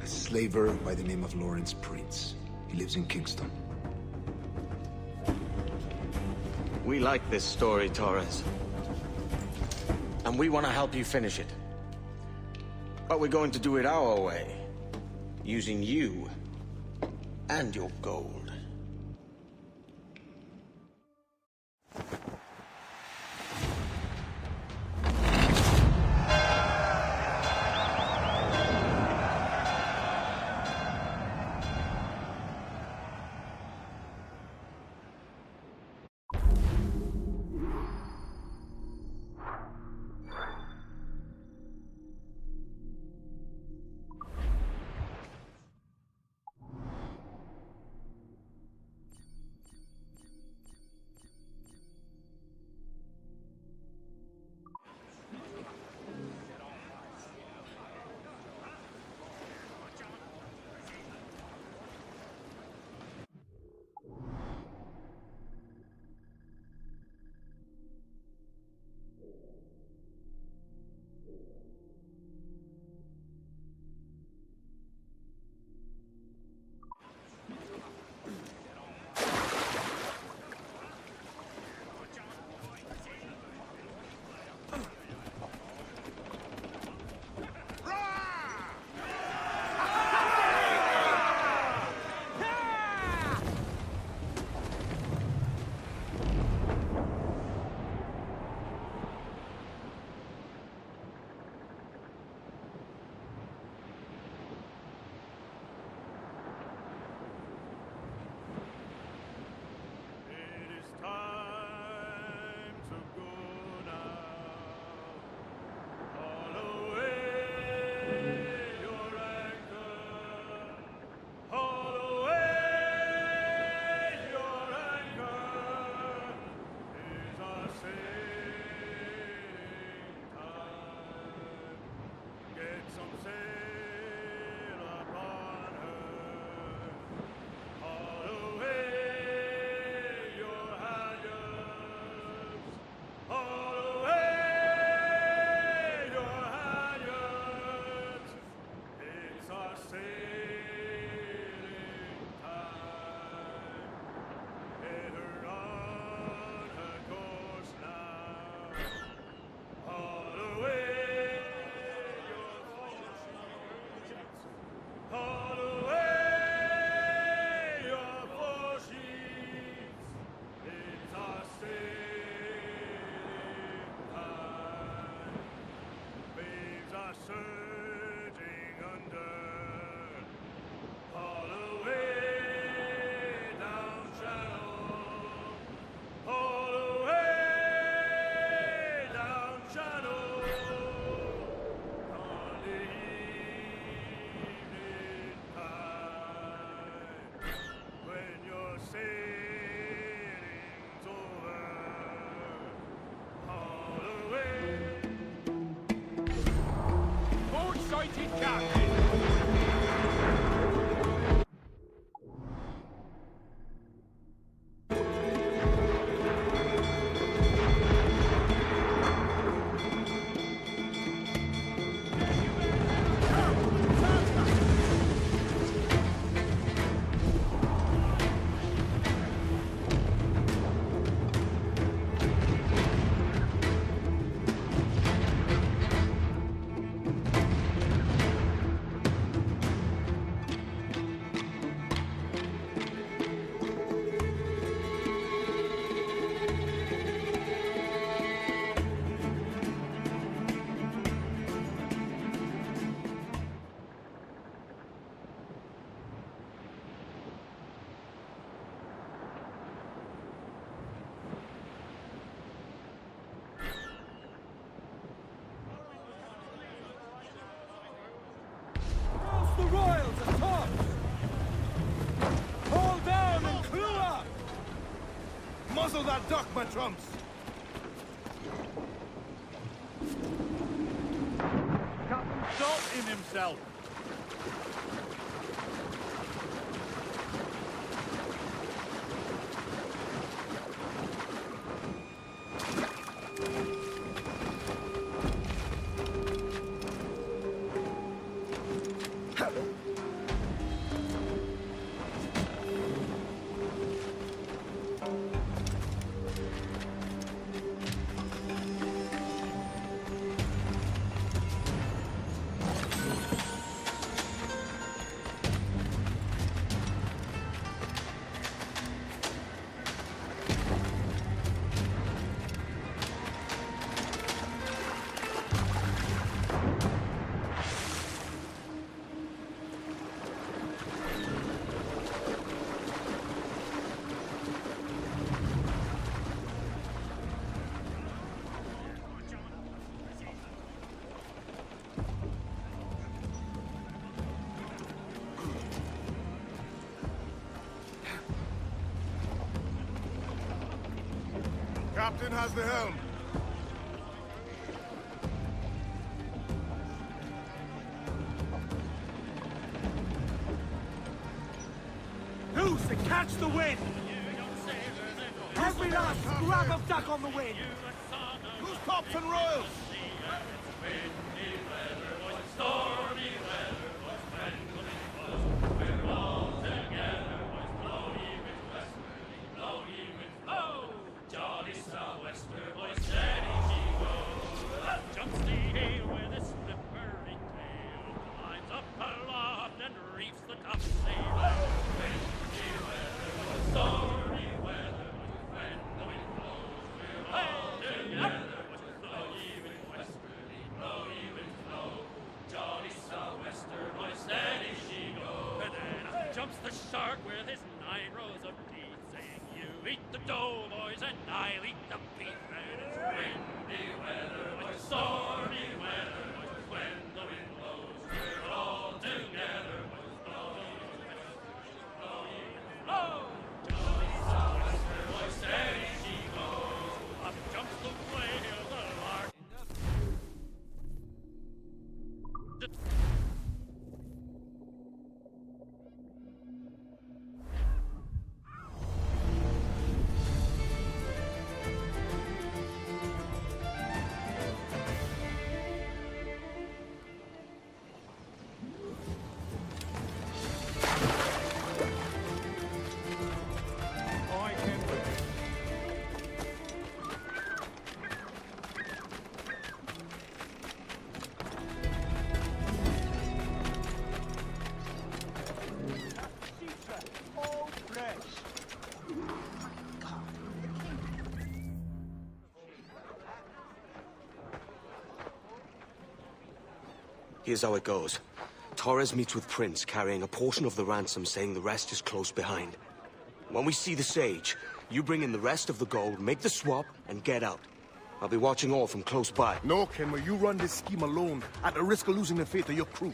A slaver by the name of Lawrence Prince. He lives in Kingston. We like this story, Torres. And we want to help you finish it. But we're going to do it our way. Using you and your gold. the royals atop! Hold down and clew up! Muzzle that duck, my trumps! Captain Salt in himself. Captain has the helm. Loose and catch the wind! Every last scrap of duck on the wind! Who's tops and royals? Jumps the shark with his 9 rows of teeth, saying, "You eat the dough, boys, and I'll eat the beef." And it's windy weather, boys, stormy weather, boys, when the wind blows, we're all together, boys, blow, blow. Jolly sou'wester, boys, steady she goes. Up jumps the whale, the lark. Here's how it goes. Torres meets with Prince, carrying a portion of the ransom, saying the rest is close behind. When we see the Sage, you bring in the rest of the gold, make the swap, and get out. I'll be watching all from close by. No, Kenway, you run this scheme alone, at the risk of losing the faith of your crew.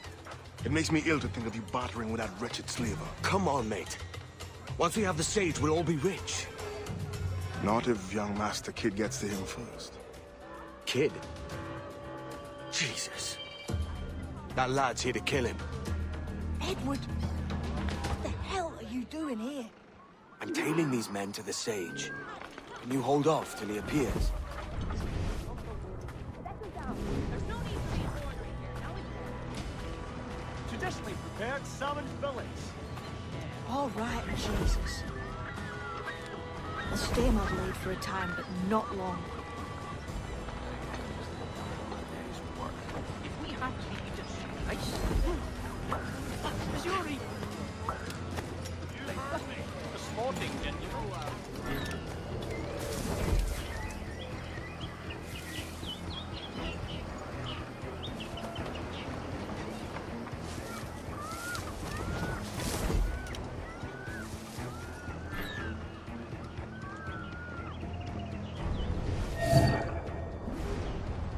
It makes me ill to think of you bartering with that wretched slaver. Come on, mate. Once we have the Sage, we'll all be rich. Not if young Master Kid gets to him first. Kid? Jesus. That lad's here to kill him. Edward, what the hell are you doing here? I'm tailing these men to the Sage. Can you hold off till he appears? Traditionally prepared salmon fillets. All right, Jesus. I'll stay in Adelaide for a time, but not long. If we had to eat it, Missouri. You heard me. The sporting, didn't you?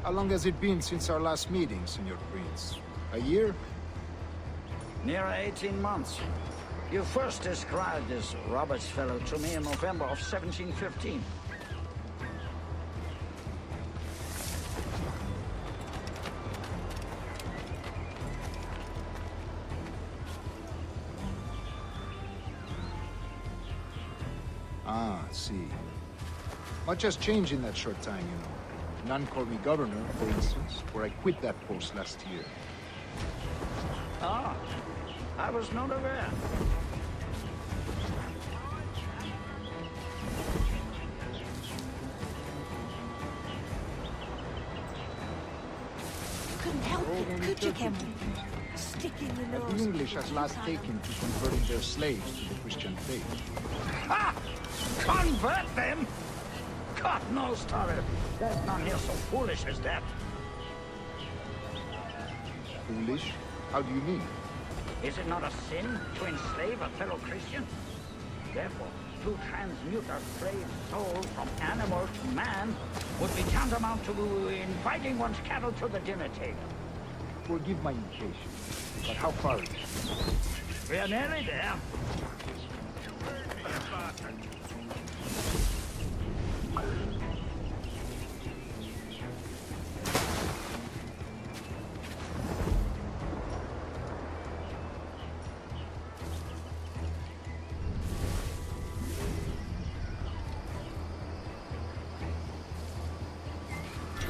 How long has it been since our last meeting, Senor Prince? A year? Near 18 months. You first described this Roberts fellow to me in November of 1715. Ah, see. Much has changed in that short time, you know. None called me governor, for instance, where I quit that post last year. Ah, I was not aware. You couldn't help it, could you, Cameron? Sticking your nose. The English has last taken to converting their slaves to the Christian faith. Ha! Convert them? God knows, Torres. There's none here so foolish as that. Foolish? How do you mean? Is it not a sin to enslave a fellow Christian? Therefore, to transmute a slave soul from animal to man would be tantamount to inviting one's cattle to the dinner table. Forgive my impatience, but how far is it? We are nearly there.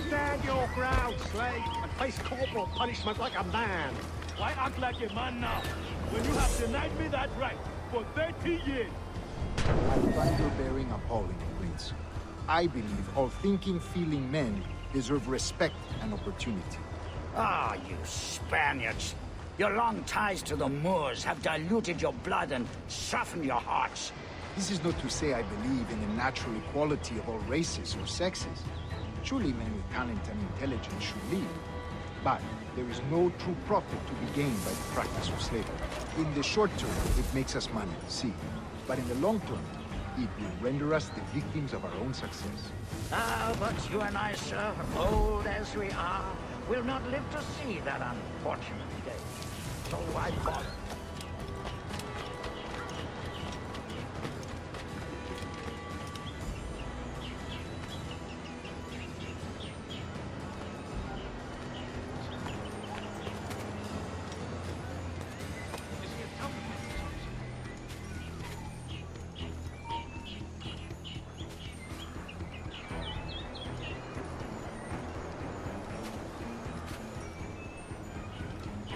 Stand your ground, slave, and face corporal punishment like a man. Why act like a man now, when you have denied me that right for 30 years? I find your bearing appalling, Prince. I believe all thinking, feeling men deserve respect and opportunity. Ah, you Spaniards. Your long ties to the Moors have diluted your blood and softened your hearts. This is not to say I believe in the natural equality of all races or sexes. Surely men with talent and intelligence should lead. But there is no true profit to be gained by the practice of slavery. In the short term, it makes us money, see. But in the long term, it will render us the victims of our own success. Ah, but you and I, sir, old as we are, will not live to see that unfortunate day. So why bother?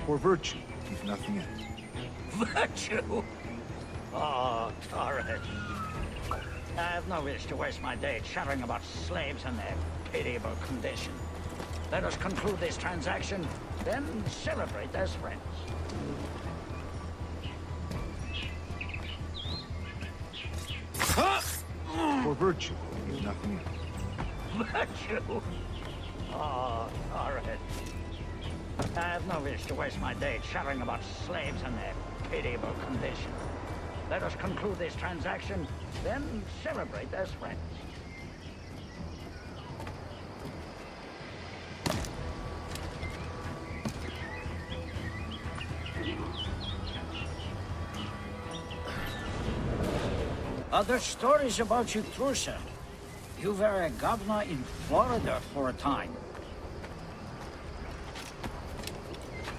For virtue, if nothing else. Virtue? Oh, Torres. I have no wish to waste my day chattering about slaves and their pitiable condition. Let us conclude this transaction, then celebrate as friends. For virtue, if nothing else. Virtue? Oh, Torres. I have no wish to waste my day chattering about slaves and their pitiable condition. Let us conclude this transaction, then celebrate as friends. Other stories about you too, sir. You were a governor in Florida for a time.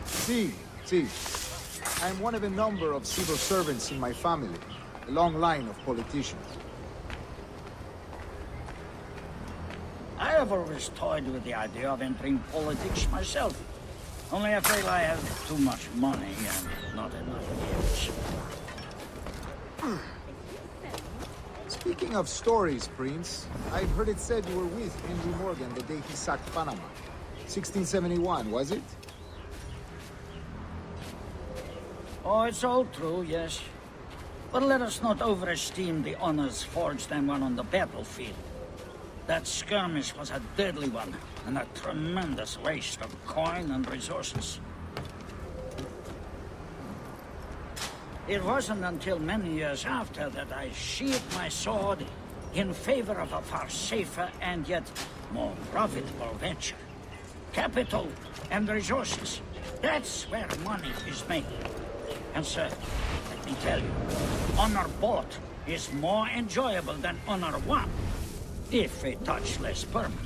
See. I'm one of a number of civil servants in my family. A long line of politicians. I have always toyed with the idea of entering politics myself. Only I feel I have too much money and not enough years. Speaking of stories, Prince, I've heard it said you were with Henry Morgan the day he sacked Panama. 1671, was it? Oh, it's all true, yes. But let us not overesteem the honors forged and won on the battlefield. That skirmish was a deadly one, and a tremendous waste of coin and resources. It wasn't until many years after that I sheathed my sword in favor of a far safer and yet more profitable venture. Capital and resources. That's where money is made. And sir, let me tell you, honor both is more enjoyable than honor one, if a touch less permanent.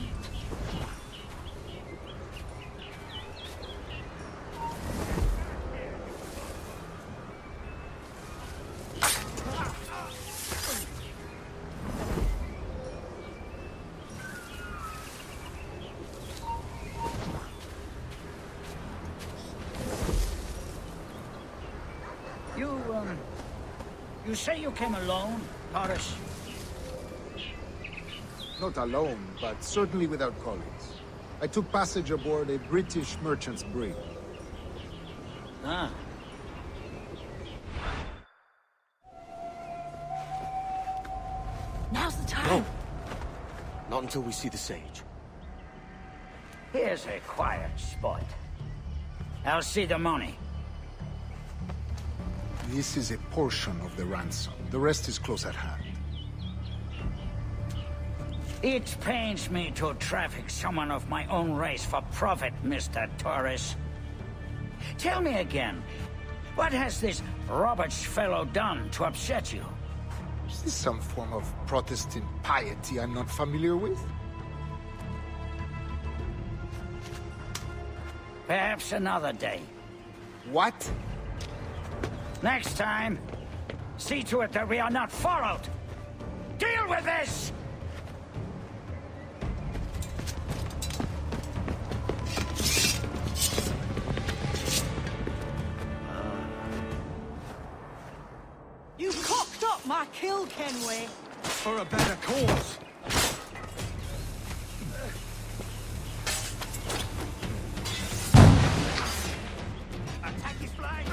You say you came alone, Taurus? Not alone, but certainly without colleagues. I took passage aboard a British merchant's brig. Ah. Now's the time. No. Not until we see the sage. Here's a quiet spot. I'll see the money. This is a portion of the ransom. The rest is close at hand. It pains me to traffic someone of my own race for profit, Mr. Torres. Tell me again, what has this Roberts fellow done to upset you? Is this some form of Protestant piety I'm not familiar with? Perhaps another day. What? Next time, see to it that we are not followed. Deal with this! You cocked up my kill, Kenway. For a better cause. Attack his flag!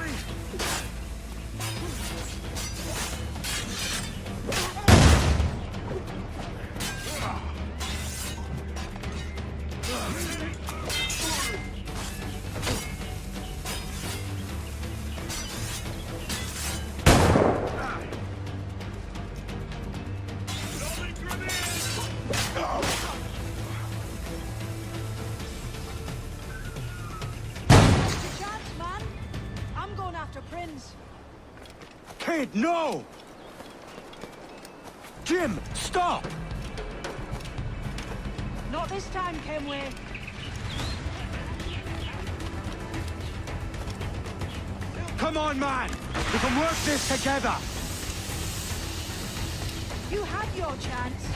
Kid, no! Jim, stop! Not this time, Kenway. Come on, man! We can work this together! You had your chance.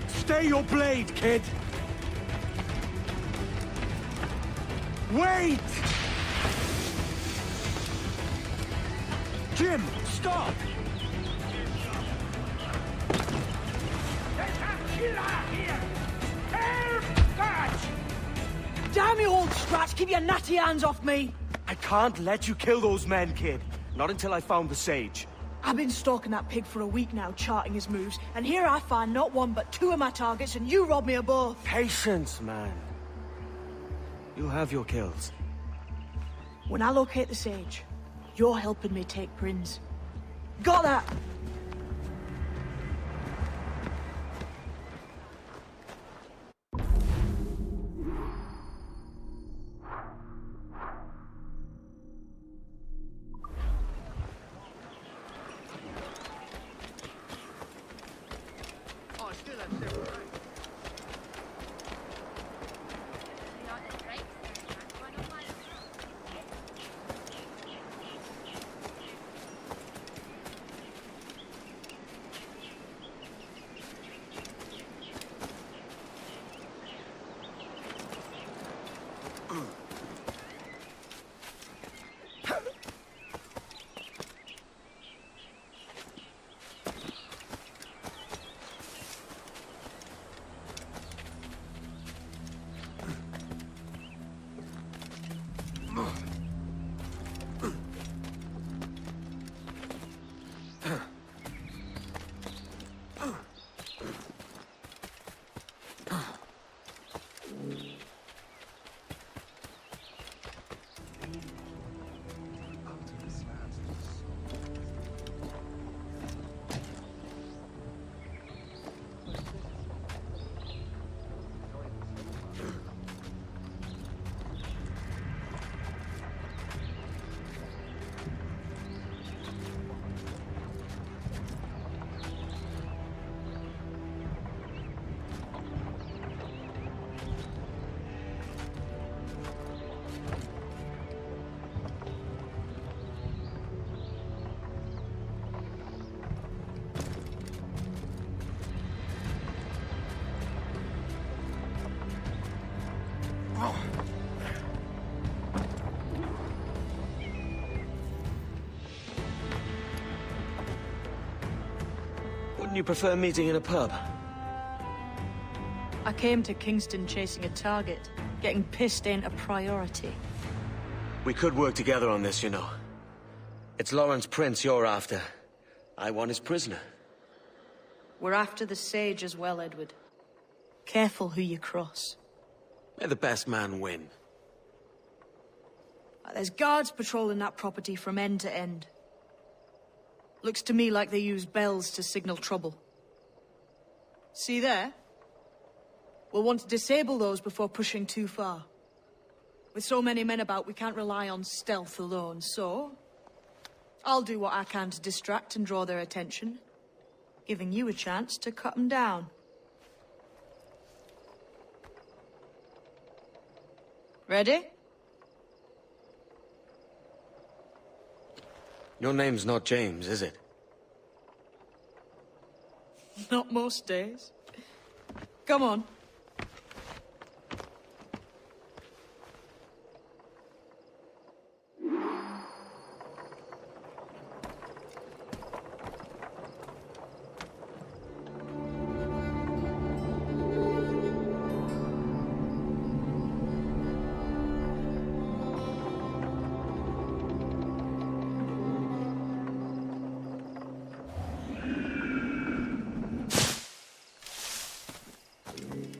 Stay your blade, kid! Wait! Jim, stop! There's a killer here! Help! God! Damn you, old scratch! Keep your natty hands off me! I can't let you kill those men, kid. Not until I found the sage. I've been stalking that pig for a week now, charting his moves, and here I find not one but two of my targets, and you robbed me of both. Patience, man. You'll have your kills. When I locate the sage, you're helping me take Prince. Got that? you prefer meeting in a pub? I came to Kingston chasing a target. Getting pissed ain't a priority. We could work together on this, you know. It's Lawrence Prince you're after. I want his prisoner. We're after the Sage as well, Edward. Careful who you cross. May the best man win. There's guards patrolling that property from end to end. Looks to me like they use bells to signal trouble. See there? We'll want to disable those before pushing too far. With so many men about, we can't rely on stealth alone, so... I'll do what I can to distract and draw their attention, giving you a chance to cut them down. Ready? Your name's not James, is it? Not most days. Come on.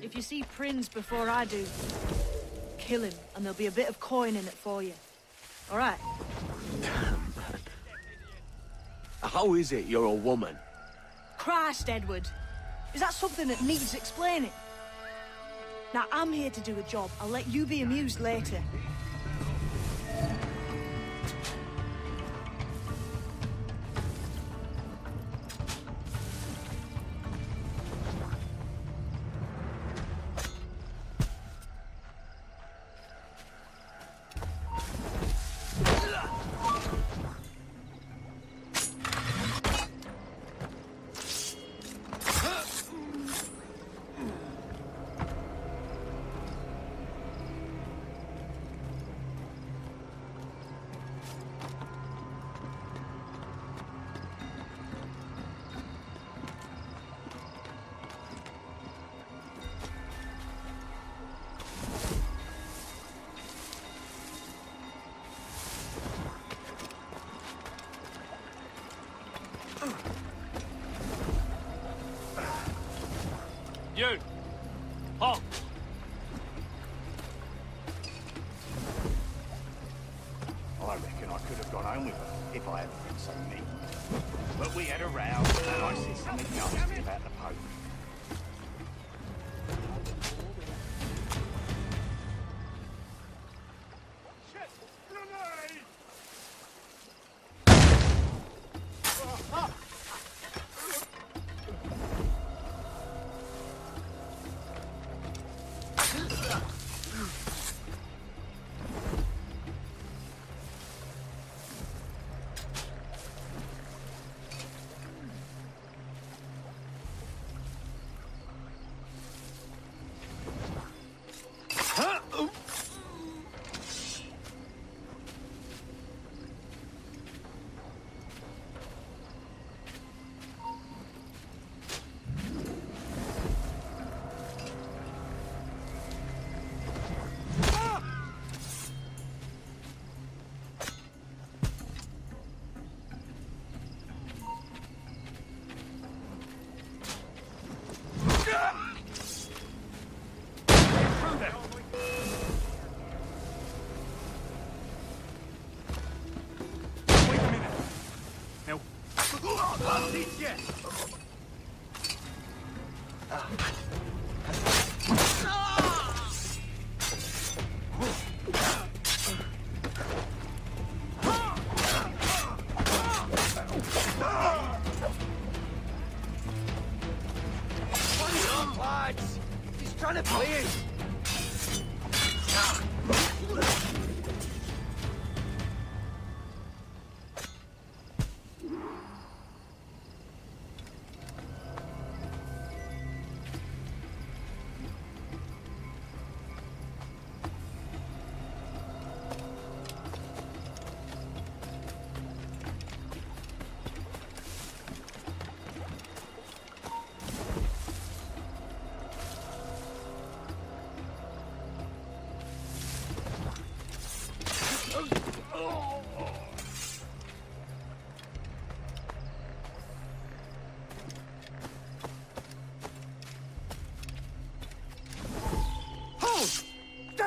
If you see Prince before I do, kill him, and there'll be a bit of coin in it for you. All right? How is it you're a woman? Christ, Edward. Is that something that needs explaining? Now, I'm here to do a job. I'll let you be amused later. You! Halt! I reckon I could have gone home with her if I hadn't been so mean. But we had a row, and I said something nasty about the Pope.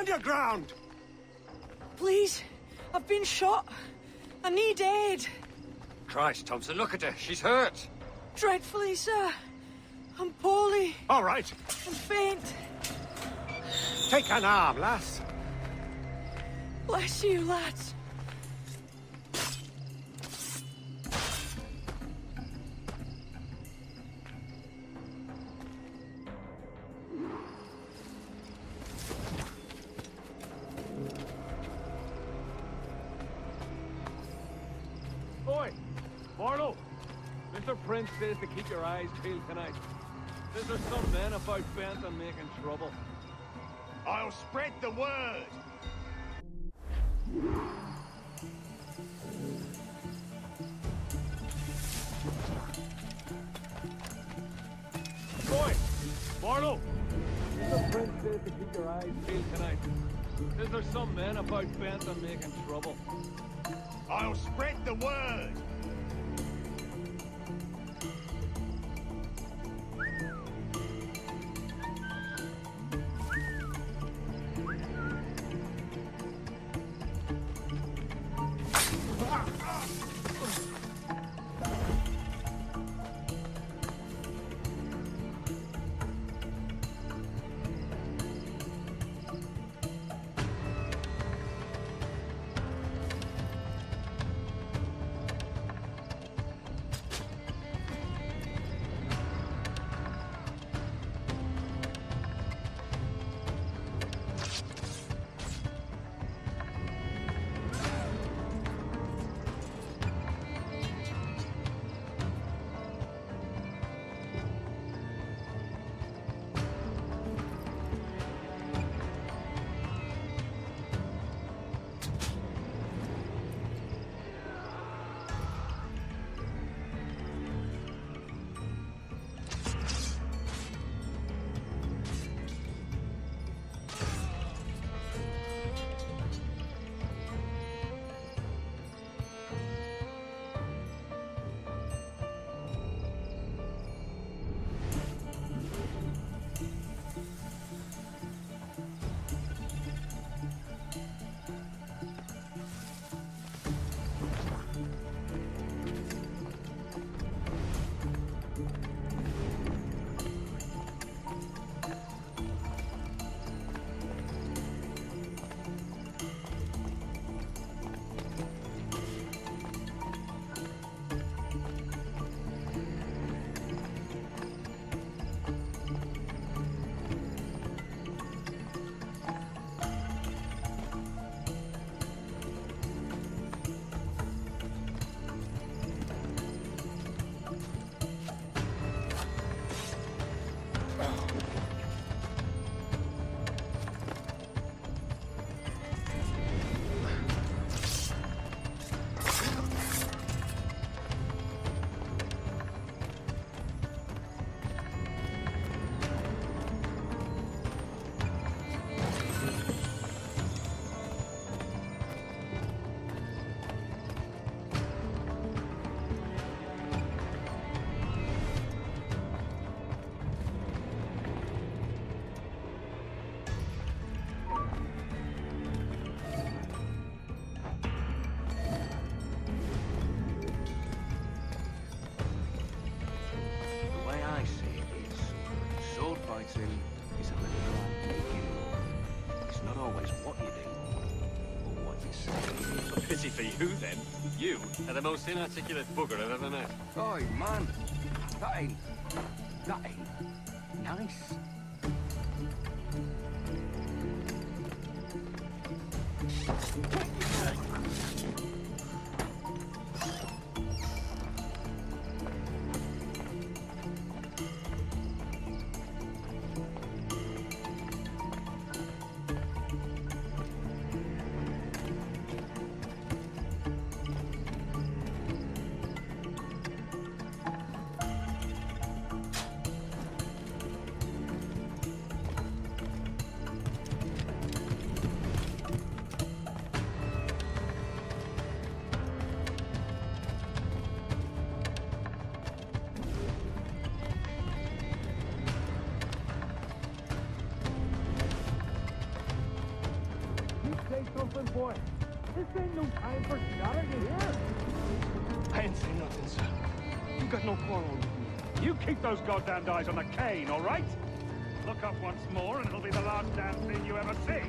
Stand your ground! Please, I've been shot. I need aid. Christ, Thompson, look at her. She's hurt. Dreadfully, sir. I'm poorly. All right. I'm faint. Take an arm, lass. Bless you, lads. Oi! Barlow! Mr. Prince says to keep your eyes peeled tonight. Says there's some men about bent on making trouble. I'll spread the word. Oi! Barlow! Mr. Prince says to keep your eyes peeled tonight. Says there's some men about bent on making trouble. I'll spread the word. Is a little like you. It's not always what you do, or what you say. A pity for you, then. You are the most inarticulate bugger I've ever met. Oi, man. That ain't nice. say something, boy? This ain't no time for shouting, you hear? I ain't saying nothing, sir. You got no quarrel with me. You keep those goddamned eyes on the cane, all right? Look up once more, and it'll be the last damn thing you ever see.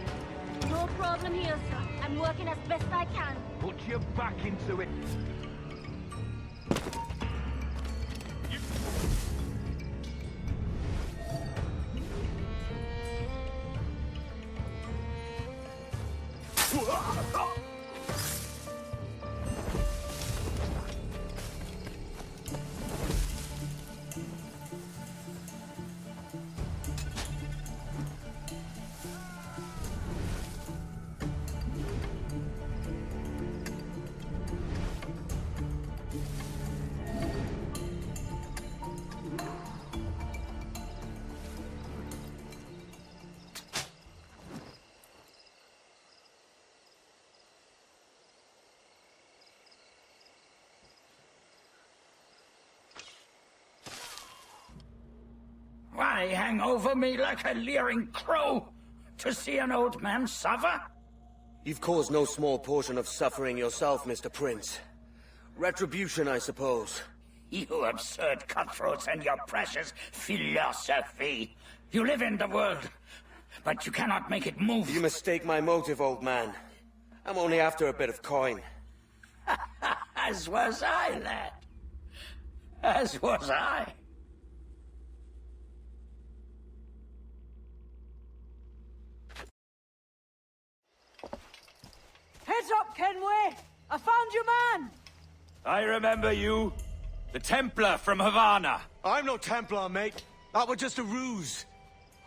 No problem here, sir. I'm working as best I can. Put your back into it. Why hang over me like a leering crow? To see an old man suffer? You've caused no small portion of suffering yourself, Mr. Prince. Retribution, I suppose. You absurd cutthroats and your precious philosophy. You live in the world, but you cannot make it move. You mistake my motive, old man. I'm only after a bit of coin. As was I, lad. As was I. Heads up, Kenway! I found your man! I remember you. The Templar from Havana. I'm no Templar, mate. That was just a ruse.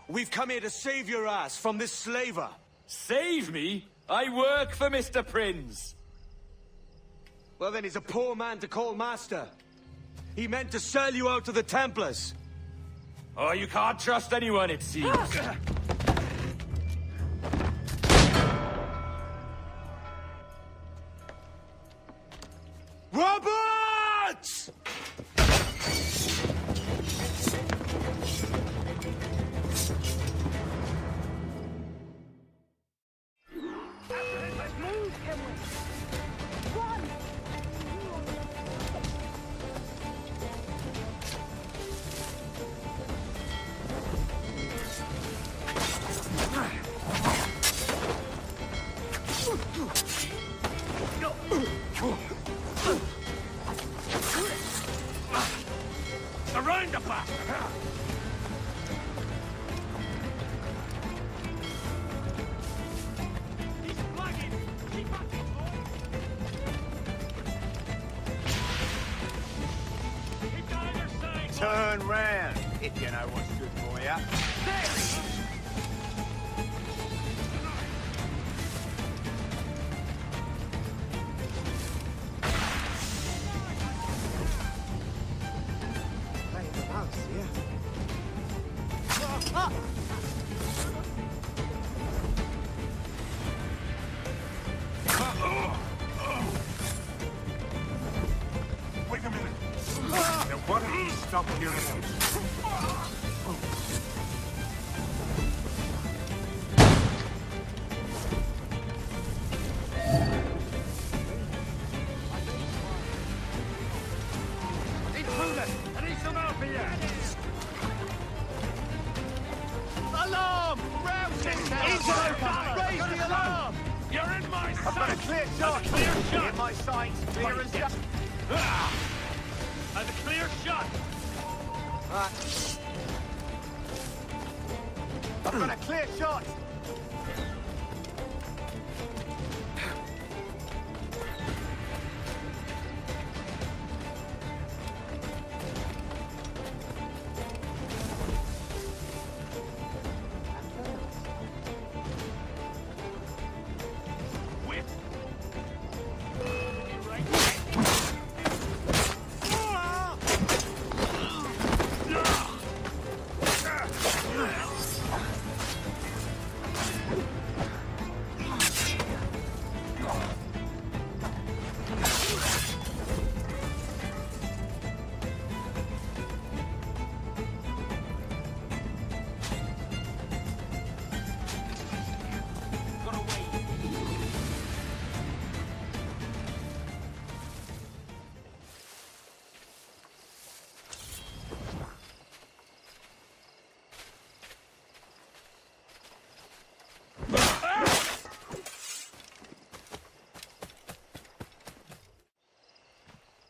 We've come here to save your ass from this slaver. Save me? I work for Mr. Prince. Well, then he's a poor man to call master. He meant to sell you out to the Templars. Oh, you can't trust anyone, it seems. Roberts! Let's move, Kenway! Run! Around the back! He's flagging! Keep at it, boy! Keep to either side! Turn round, if you know what's good for you. Wait a minute. Now, what if he stopped here at Intruder! I need some help here! Alarm! Round system! Raise the alarm! You're in my sight! I've got a clear shot! Clear shot! In my sights, clear as dust. I've a clear shot! I've got a clear shot!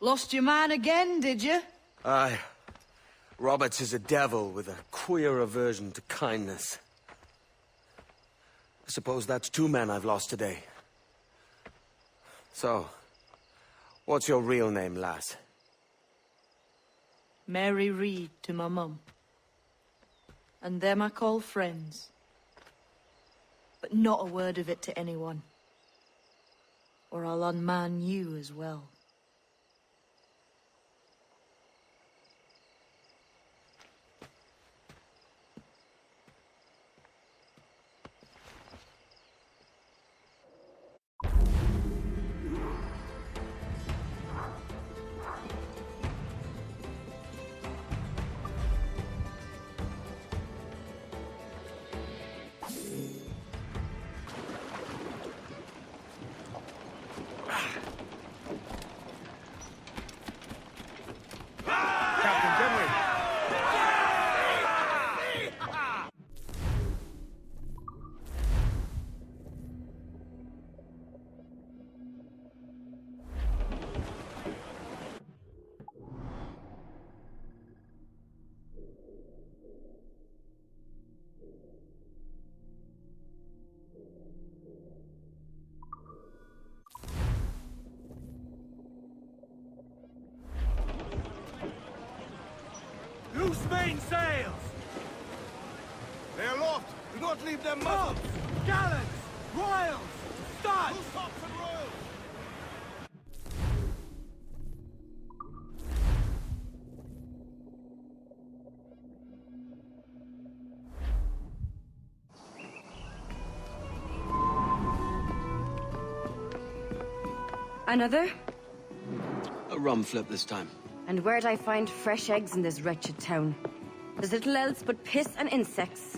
Lost your man again, did you? Aye. Roberts is a devil with a queer aversion to kindness. I suppose that's 2 men I've lost today. So, what's your real name, lass? Mary Reed to my mum. And them I call friends. But not a word of it to anyone. Or I'll unman you as well. Loose main sails! They are aloft! Do not leave them muzzled! Gallants! Royals! Start! Loose tops and royals! Another? A rum flip this time. And where'd I find fresh eggs in this wretched town? There's little else but piss and insects.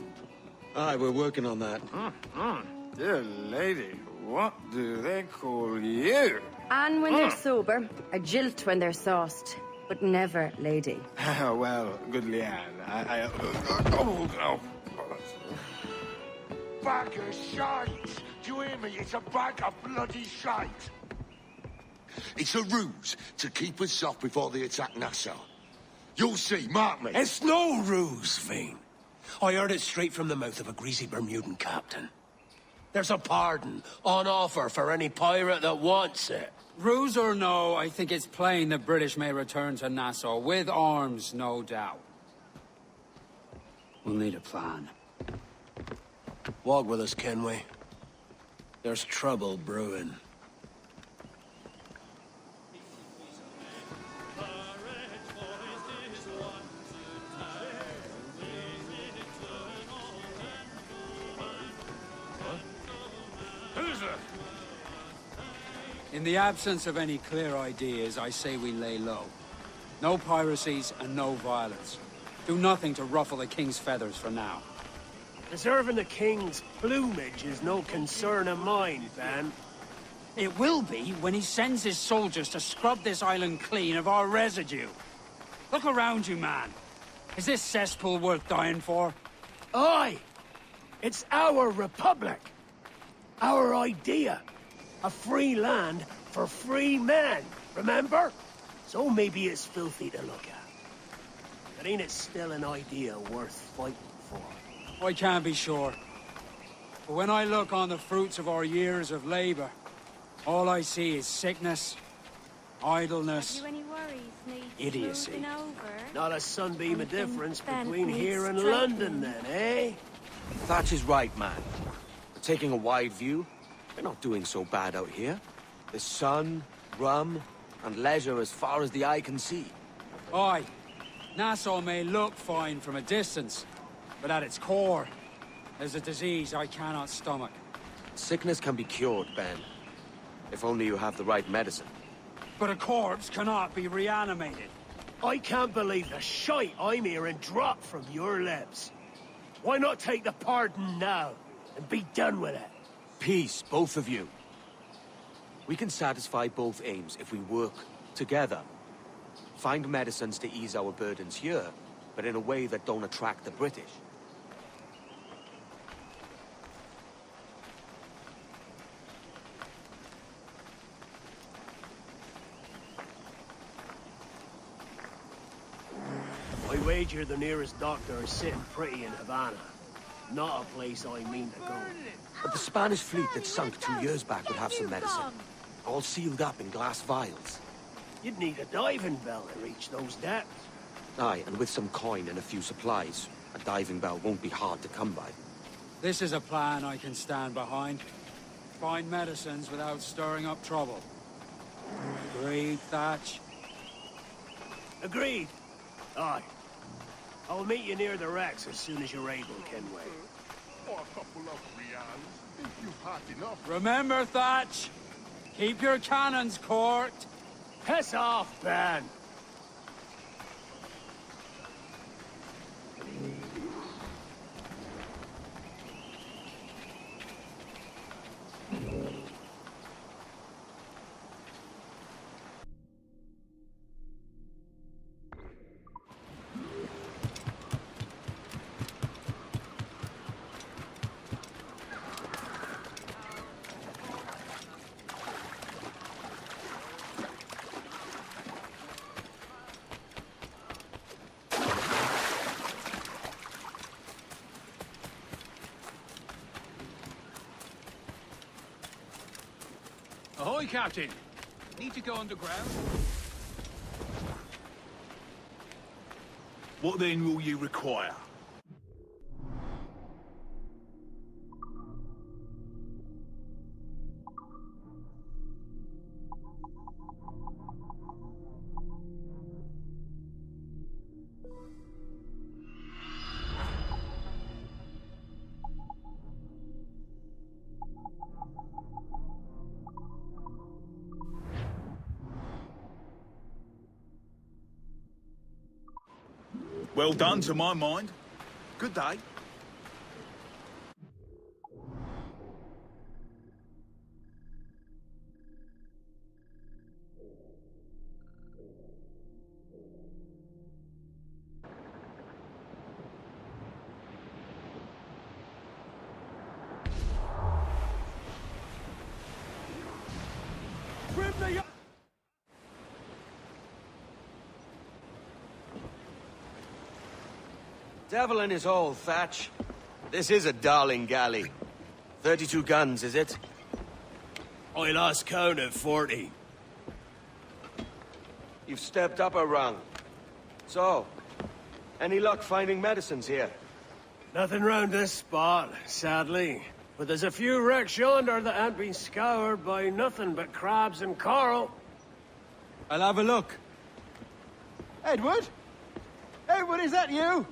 Aye, we're working on that. Dear lady, what do they call you? And when they're sober, a jilt when they're sauced, but never lady. Well, good Leanne, oh, Bag of shite! Do you hear me? It's a bag of bloody shite! It's a ruse to keep us soft before they attack Nassau. You'll see, mark me. It's no ruse, Fiend. I heard it straight from the mouth of a greasy Bermudan captain. There's a pardon on offer for any pirate that wants it. Ruse or no, I think it's plain the British may return to Nassau, with arms, no doubt. We'll need a plan. Walk with us, Kenway. There's trouble brewing. In the absence of any clear ideas, I say we lay low. No piracies and no violence. Do nothing to ruffle the king's feathers for now. Preserving the king's plumage is no concern of mine, Ben. It will be when he sends his soldiers to scrub this island clean of our residue. Look around you, man. Is this cesspool worth dying for? Aye! It's our republic. Our idea. A free land for free men, remember? So maybe it's filthy to look at. But ain't it still an idea worth fighting for? I can't be sure. But when I look on the fruits of our years of labor, all I see is sickness, idleness, Have you any worries? Need idiocy. smoothing over? Not a sunbeam of difference bent between needs here and straightening. London, then, eh? Thatch is right, man. Taking a wide view, we're not doing so bad out here. There's sun, rum, and leisure as far as the eye can see. Aye. Nassau may look fine from a distance, but at its core, there's a disease I cannot stomach. Sickness can be cured, Ben. If only you have the right medicine. But a corpse cannot be reanimated. I can't believe the shite I'm hearing drop from your lips. Why not take the pardon now, and be done with it? Peace, both of you. We can satisfy both aims if we work together. Find medicines to ease our burdens here, but in a way that don't attract the British. wager the nearest doctor is sitting pretty in Havana. Not a place I mean to go. But the Spanish fleet that sunk 2 years back would have some medicine. All sealed up in glass vials. You'd need a diving bell to reach those depths. Aye, and with some coin and a few supplies, a diving bell won't be hard to come by. This is a plan I can stand behind. Find medicines without stirring up trouble. Agreed, Thatch? Agreed. Aye. I'll meet you near the wrecks as soon as you're able, Kenway. For a couple of reals, if you've had enough. Remember, Thatch! Keep your cannons corked! Piss off, Ben! Ahoy, Captain! Need to go underground? What then will you require? Well done, to my mind. Good day. Trim the... Devil in his hole, Thatch. This is a darling galley. 32 guns, is it? I lost count at 40. You've stepped up a rung. So, any luck finding medicines here? Nothing round this spot, sadly. But there's a few wrecks yonder that ain't been scoured by nothing but crabs and coral. I'll have a look. Edward? Edward, is that you?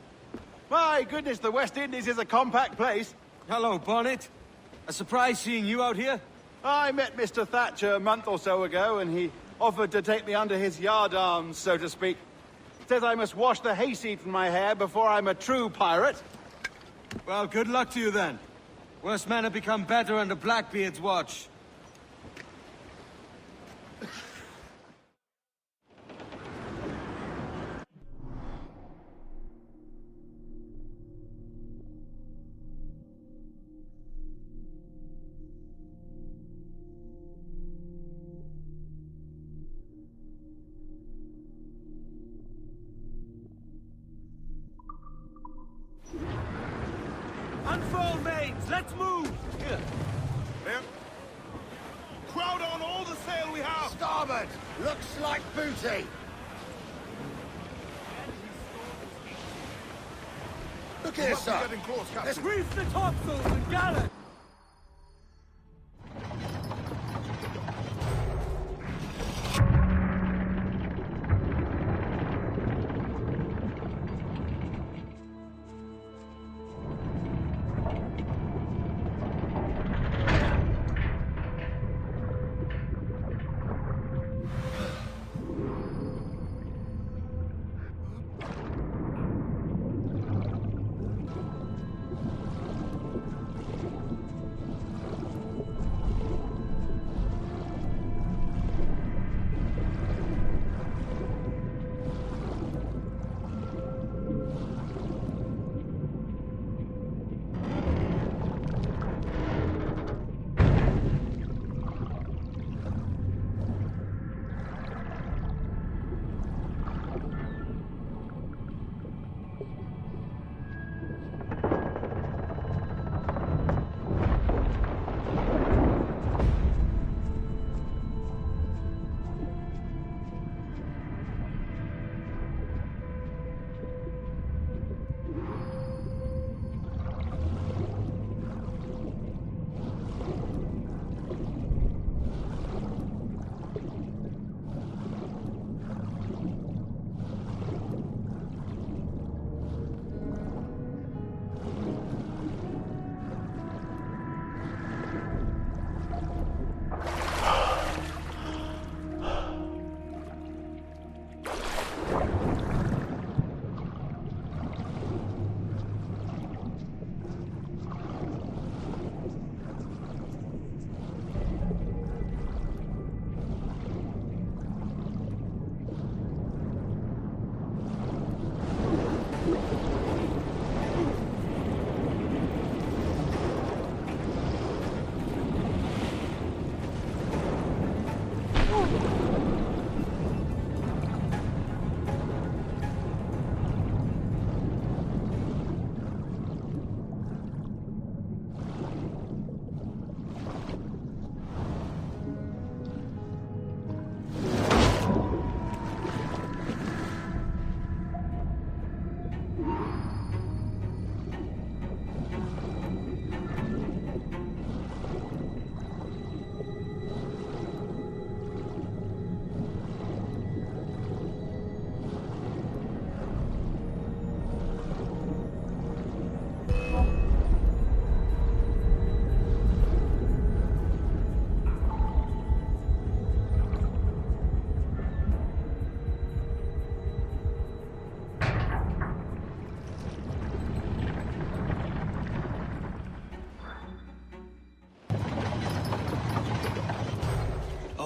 My goodness, the West Indies is a compact place. Hello, Bonnet. A surprise seeing you out here? I met Mr. Thatcher a month or so ago, and he offered to take me under his yardarms, so to speak. Says I must wash the hayseed from my hair before I'm a true pirate. Well, good luck to you then. Worse men have become better under Blackbeard's watch. Unfold, mates! Let's move! Here. Here. Crowd on all the sail we have! Starboard! Looks like booty! Look here, sir! Getting close, Captain. Let's reef the topsails and galley!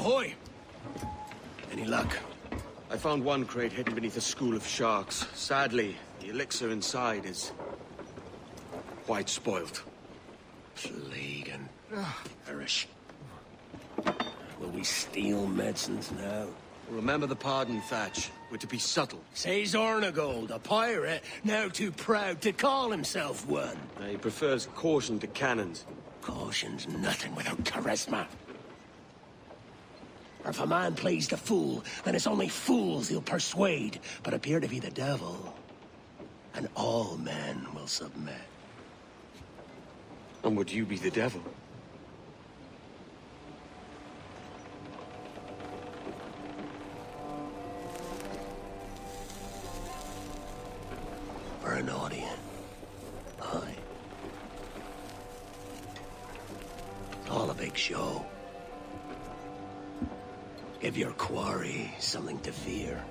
Ahoy! Any luck? I found one crate hidden beneath a school of sharks. Sadly, the elixir inside is quite spoilt. Plague and perish. Will we steal medicines now? Remember the pardon, Thatch. We're to be subtle. Says Ornagold, a pirate, now too proud to call himself one. He prefers caution to cannons. Caution's nothing without charisma. Or if a man plays the fool, then it's only fools he'll persuade, but appear to be the devil. And all men will submit. And would you be the devil? For an audience. Aye. It's all a big show. Give your quarry something to fear.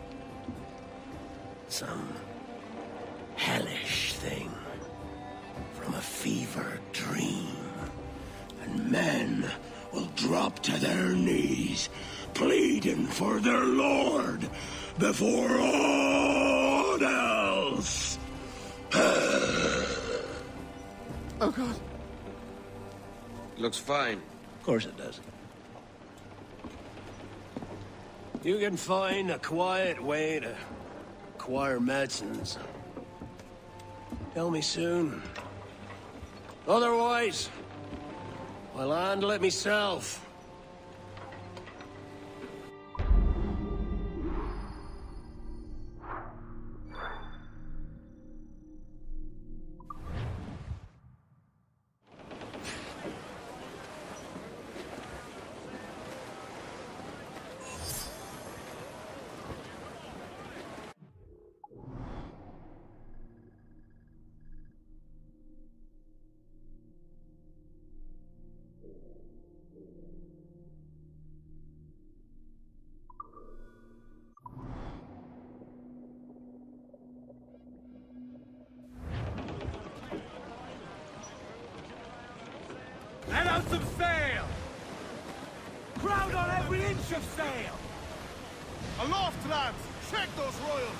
Some hellish thing from a fevered dream. And men will drop to their knees, pleading for their lord before all else. Oh, God. Looks fine. Of course it does. You can find a quiet way to acquire medicines. Tell me soon. Otherwise, I'll handle it myself. Let out some sail! Crowd on every inch of sail! Aloft, lads! Check those royals!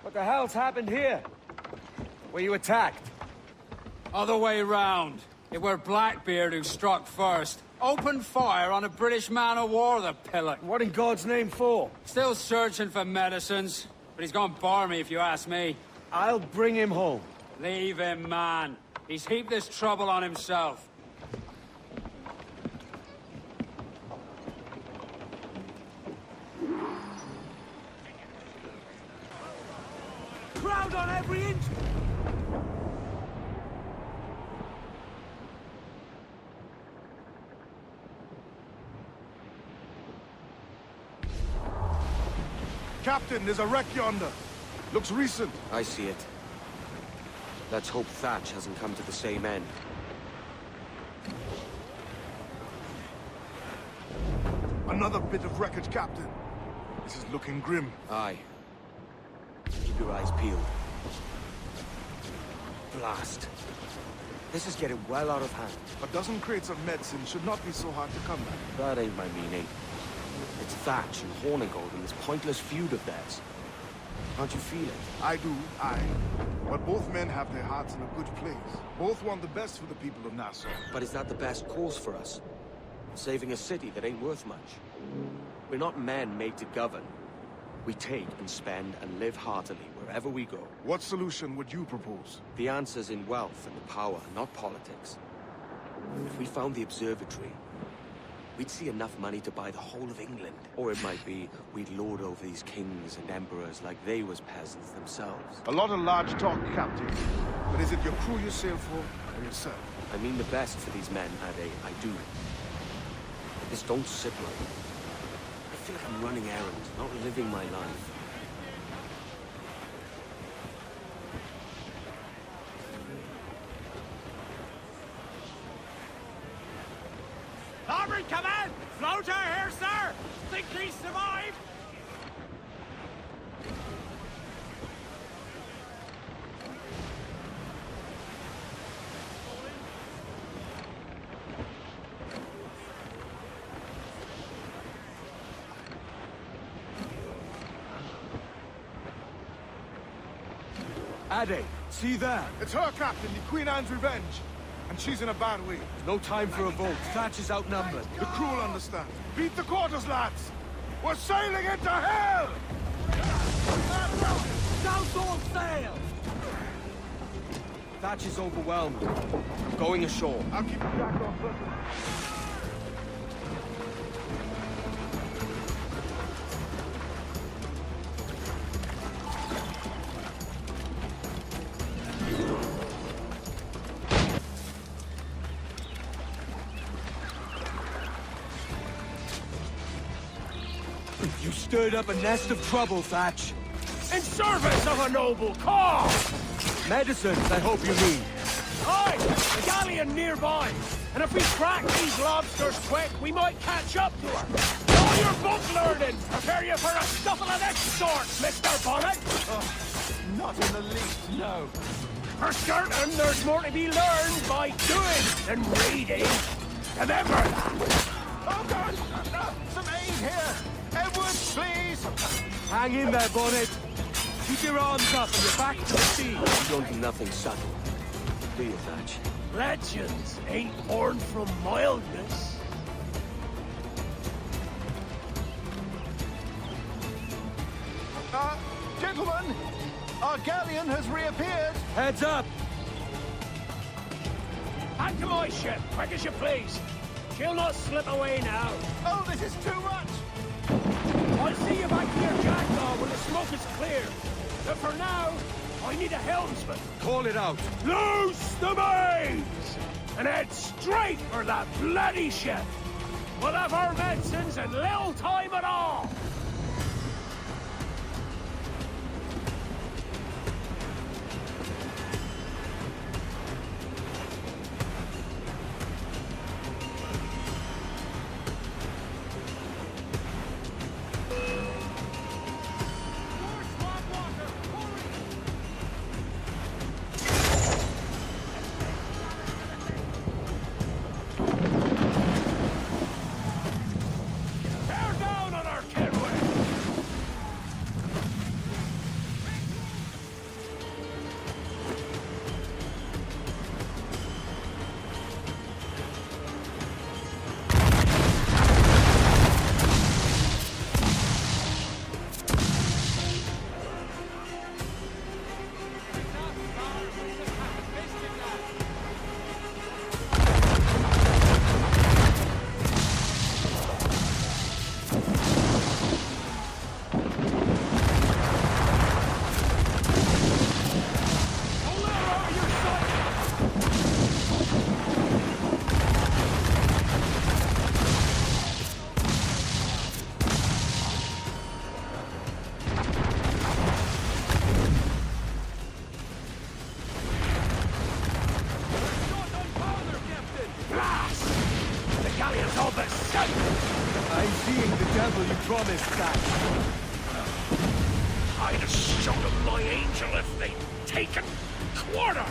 What the hell's happened here? Were you attacked? Other way round. It were Blackbeard who struck first. Opened fire on a British man-o'-war, the pillock. What in God's name for? Still searching for medicines, but he's gone barmy if you ask me. I'll bring him home. Leave him, man. He's heaped this trouble on himself. Crowd on every inch! Captain, there's a wreck yonder. Looks recent. I see it. Let's hope Thatch hasn't come to the same end. Another bit of wreckage, Captain. This is looking grim. Aye. Keep your eyes peeled. Blast. This is getting well out of hand. A dozen crates of medicine should not be so hard to come by. That ain't my meaning. It's Thatch and Hornigold in this pointless feud of theirs. Can't you feel it? I do, aye. But both men have their hearts in a good place. Both want the best for the people of Nassau. But is that the best course for us? Saving a city that ain't worth much? We're not men made to govern. We take and spend and live heartily wherever we go. What solution would you propose? The answer's in wealth and the power, not politics. If we found the observatory, we'd see enough money to buy the whole of England. Or it might be we'd lord over these kings and emperors like they was peasants themselves. A lot of large talk, Captain. But is it your crew you sail for, or yourself? I mean the best for these men, Ade, I do. This don't sit right. I feel like I'm running errands, not living my life. Larboard, come in! Floater here, sir! Think he survived? Ade, see there? It's her, Captain, the Queen Anne's Revenge. And she's in a bad way. No time for a vote. Thatch is outnumbered. The crew will understand. Beat the quarters, lads! We're sailing into hell! Douse all sail! Thatch is overwhelmed. Going ashore. I'll keep the jack off. You stirred up a nest of trouble, Thatch. In service of a noble cause! Medicines, I hope you mean. Aye, a galleon nearby. And if we crack these lobsters quick, we might catch up to her. All your book learning, prepare you for a scuffle of this sort, Mr. Bonnet. Not in the least, no. For certain, there's more to be learned by doing than reading. Remember that. Oh, God! Some aid here! Edwards, please! Hang in there, Bonnet. Keep your arms up and your back to the sea. You don't do nothing subtle, do you, Thatch? Legends ain't born from mildness. Gentlemen! Our galleon has reappeared! Heads up! Back to my ship, quick as you please. She'll not slip away now. Oh, this is too much! I'll see you back to your jackdaw when the smoke is clear. But for now, I need a helmsman. Call it out. Loose the mains! And head straight for that bloody ship. We'll have our medicines in little time at all. I'm seeing the devil you promised, Thatch. I'd have shown them my angel if they'd taken quarter.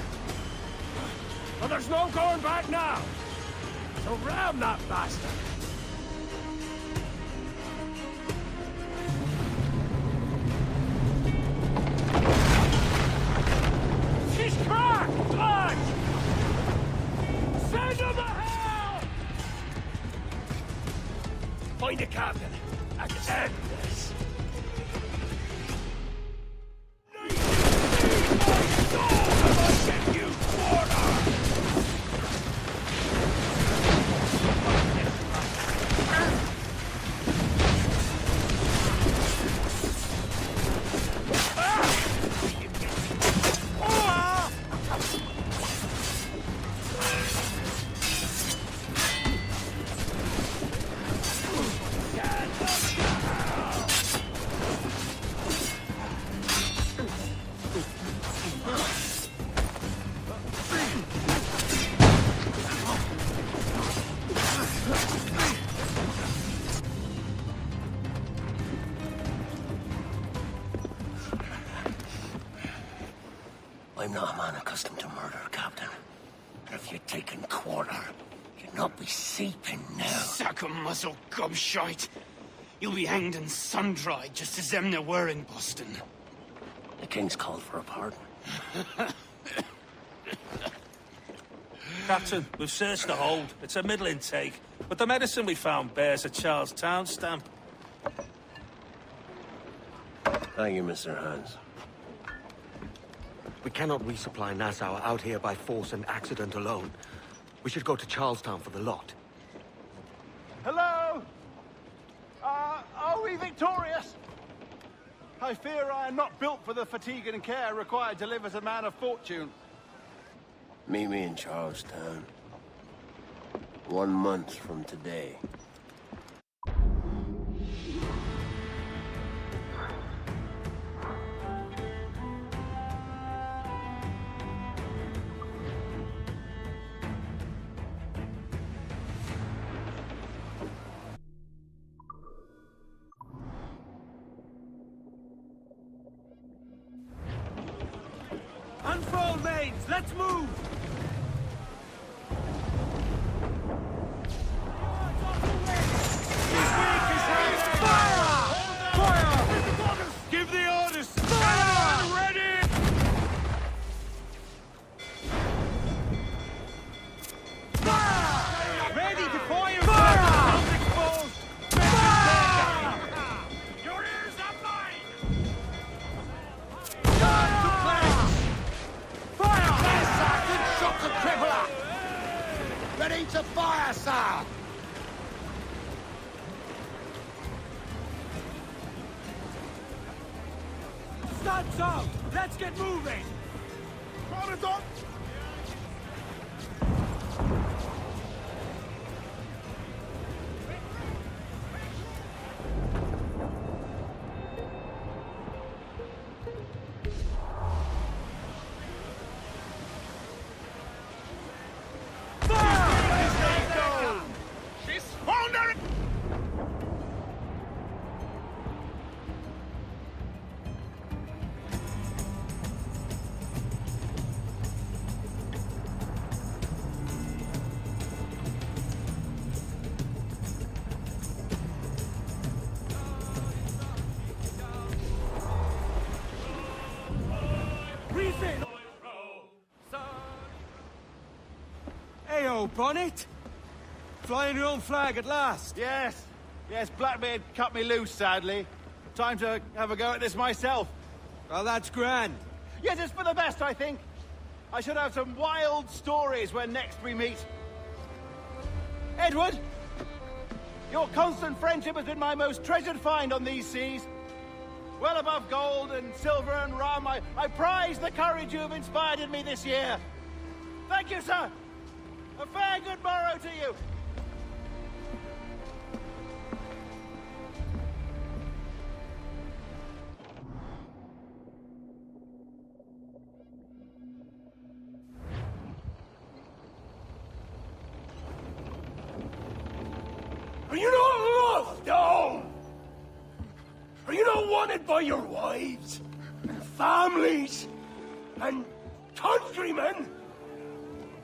But there's no going back now. So ram that bastard. She's cracked, lads! Send him to hell! Find the captain. I can end this. I'm not a man accustomed to murder, Captain. But if you're taking quarter, you'd not be seeping now. Sack a muzzle, gobshite. You'll be hanged and sun-dried just as them there were in Boston. The King's called for a pardon. Captain, we've searched the hold. It's a middling take, but the medicine we found bears a Charlestown stamp. Thank you, Mr. Hans. We cannot resupply Nassau out here by force and accident alone. We should go to Charlestown for the lot. Hello? Are we victorious? I fear I am not built for the fatigue and care required to live as a man of fortune. Meet me in Charlestown. 1 month from today. Unfold, mates! Let's move! Give the orders! Fire! Ready! Fire! Ready to fire! Fire! Exposed! Fire! Your ears are mine! Fire! To place! Fire! Yes, sir! Good shot to crippler! Ready to fire, sir! Stunts out! Let's get moving! Monitor! She's foundering! Heyo, Bonnet! Flying your own flag at last! Yes. Yes, Blackbeard cut me loose, sadly. Time to have a go at this myself. Well, that's grand. Yes, it's for the best, I think. I should have some wild stories when next we meet. Edward! Your constant friendship has been my most treasured find on these seas. Well above gold and silver and rum, I prize the courage you have inspired in me this year. Thank you, sir. A fair good morrow to you. Are you not loved, down? Are you not wanted by your wives, and families, and countrymen?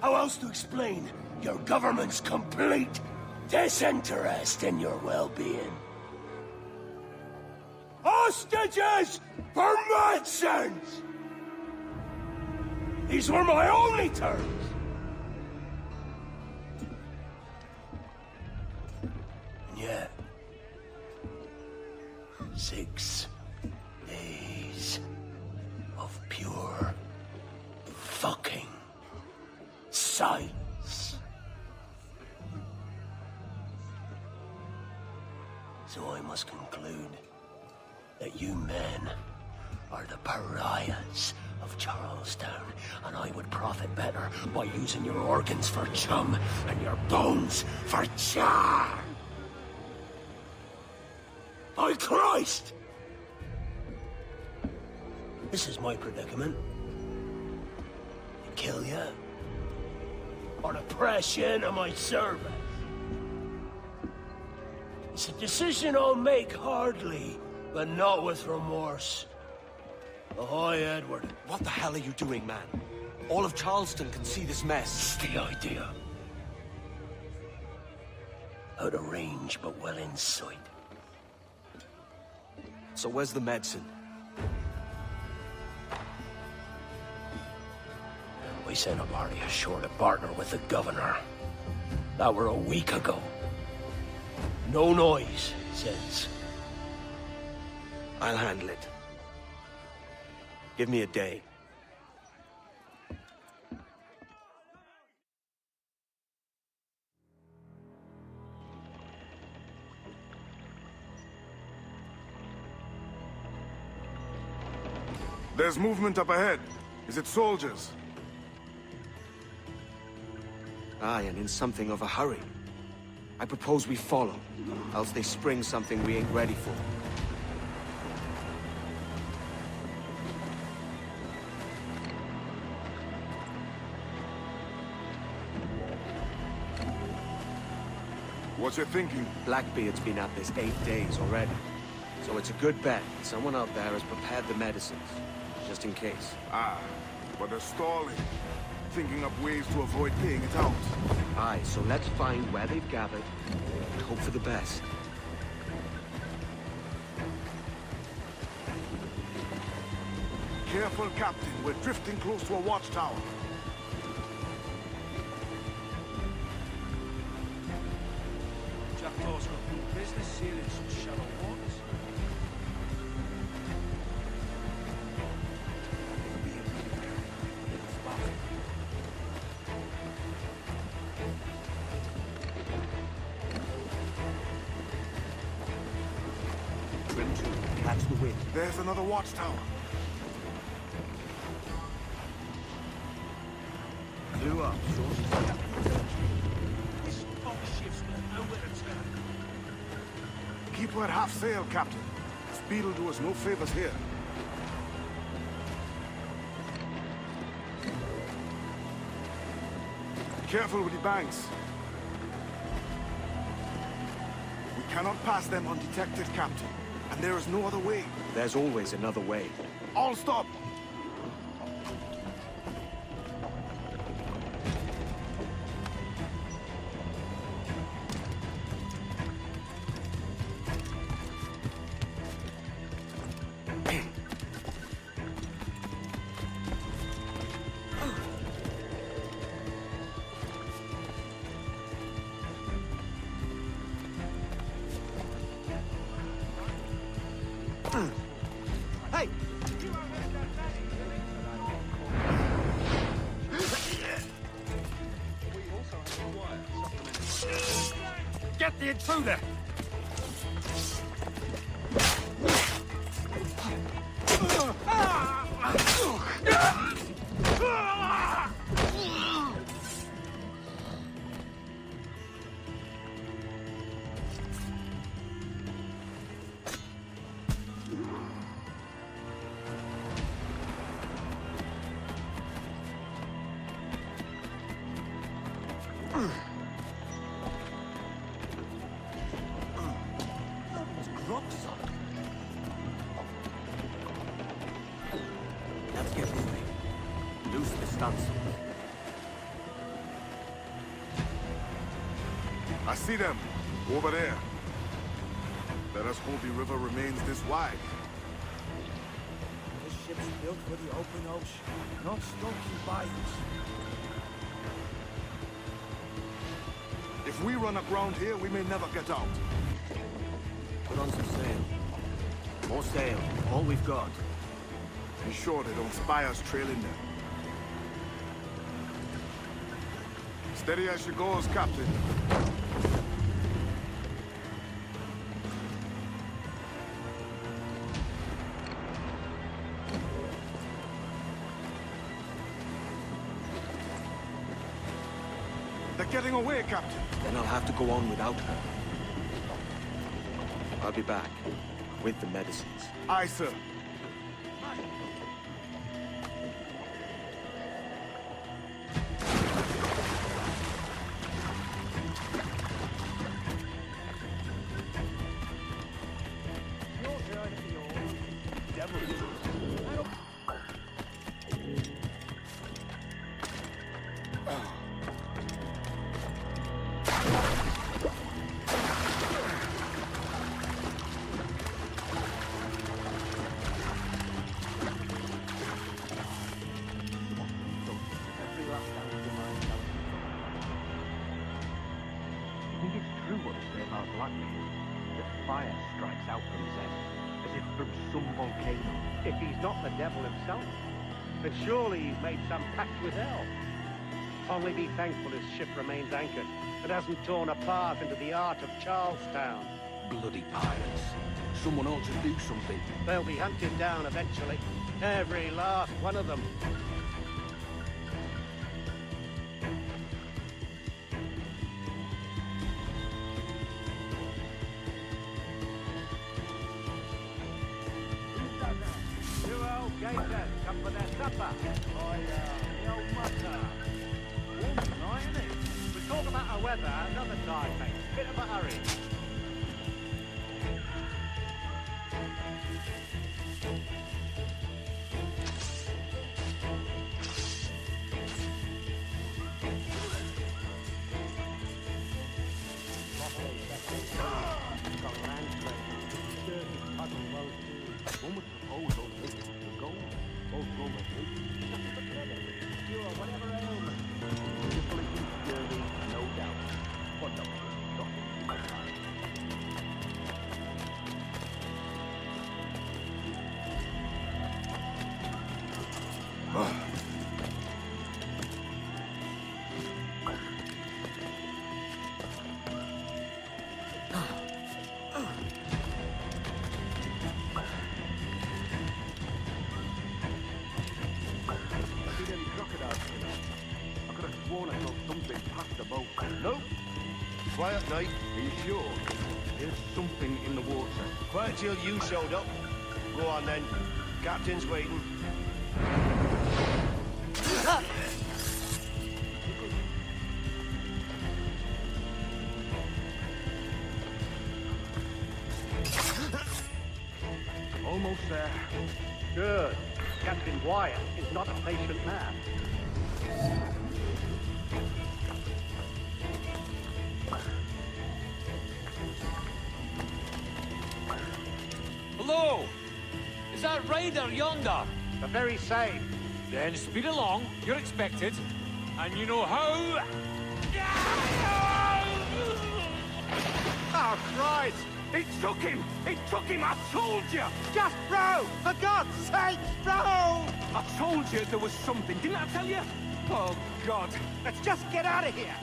How else to explain your government's complete disinterest in your well-being? Hostages for medicines! These were my only terms. And yet, 6 days of pure fucking silence. So I must conclude that you men are the pariahs of Charlestown, and I would profit better by using your organs for chum and your bones for char. By Christ! This is my predicament. To kill you, or to press you into my service. It's a decision I'll make hardly, but not with remorse. Ahoy, Edward. What the hell are you doing, man? All of Charleston can see this mess. It's the idea. Out of range, but well in sight. So where's the medicine? We sent a party ashore to partner with the governor. That were a week ago. No noise, he says. I'll handle it. Give me a day. There's movement up ahead. Is it soldiers? Aye, and in something of a hurry. I propose we follow, else they spring something we ain't ready for. What's your thinking? Blackbeard's been at this 8 days already. So it's a good bet someone out there has prepared the medicines, just in case. Ah, but they're stalling. Thinking up ways to avoid paying it out. Aye, so let's find where they've gathered and hope for the best. Careful, Captain. We're drifting close to a watchtower. Jacklaw's got good business sailing some shallow waters. Trim to catch the wind. There's another watchtower. Clue up, This box ship's got nowhere to turn. Keep her at half sail, Captain. Speed'll do us no favors here. Careful with the banks. We cannot pass them undetected, Captain. And there is no other way. There's always another way. All stop! Hey! Get the intruder! Let's get moving. Loose the stunsails. I see them. Over there. Let us hope the river remains this wide. This ship's built for the open ocean, not skulky bayous. If we run aground here, we may never get out. Put on some sail. More sail. All we've got. Be sure they don't spy us trailing them. Steady as she goes, Captain. They're getting away, Captain. Then I'll have to go on without her. I'll be back. With the medicines. Aye, sir. from some volcano. If he's not the devil himself, then surely he's made some pact with hell. Only be thankful his ship remains anchored and hasn't torn a path into the heart of Charlestown. Bloody pirates. Someone ought to do something. They'll be hunted down eventually. Every last one of them. You old gators, come for their supper. The old mutter. Warm tonight, isn't it? We'll talk about our weather another time, mate. Bit of a hurry. One would suppose those victims were gold. Both gold and whatever ailment. Difficulty, scurvy, no doubt. But no, Quiet night. Are you sure? There's something in the water. Quiet till you showed up. Go on then. Captain's waiting. Almost there. Good. Captain Wyatt is not a patient man. Hello! Is that Ryder yonder? The very same. Then speed along, you're expected. And you know how... Oh, Christ! He took him! He took him! I told you! Just row! For God's sake, row! I told you there was something, didn't I tell you? Oh, God. Let's just get out of here!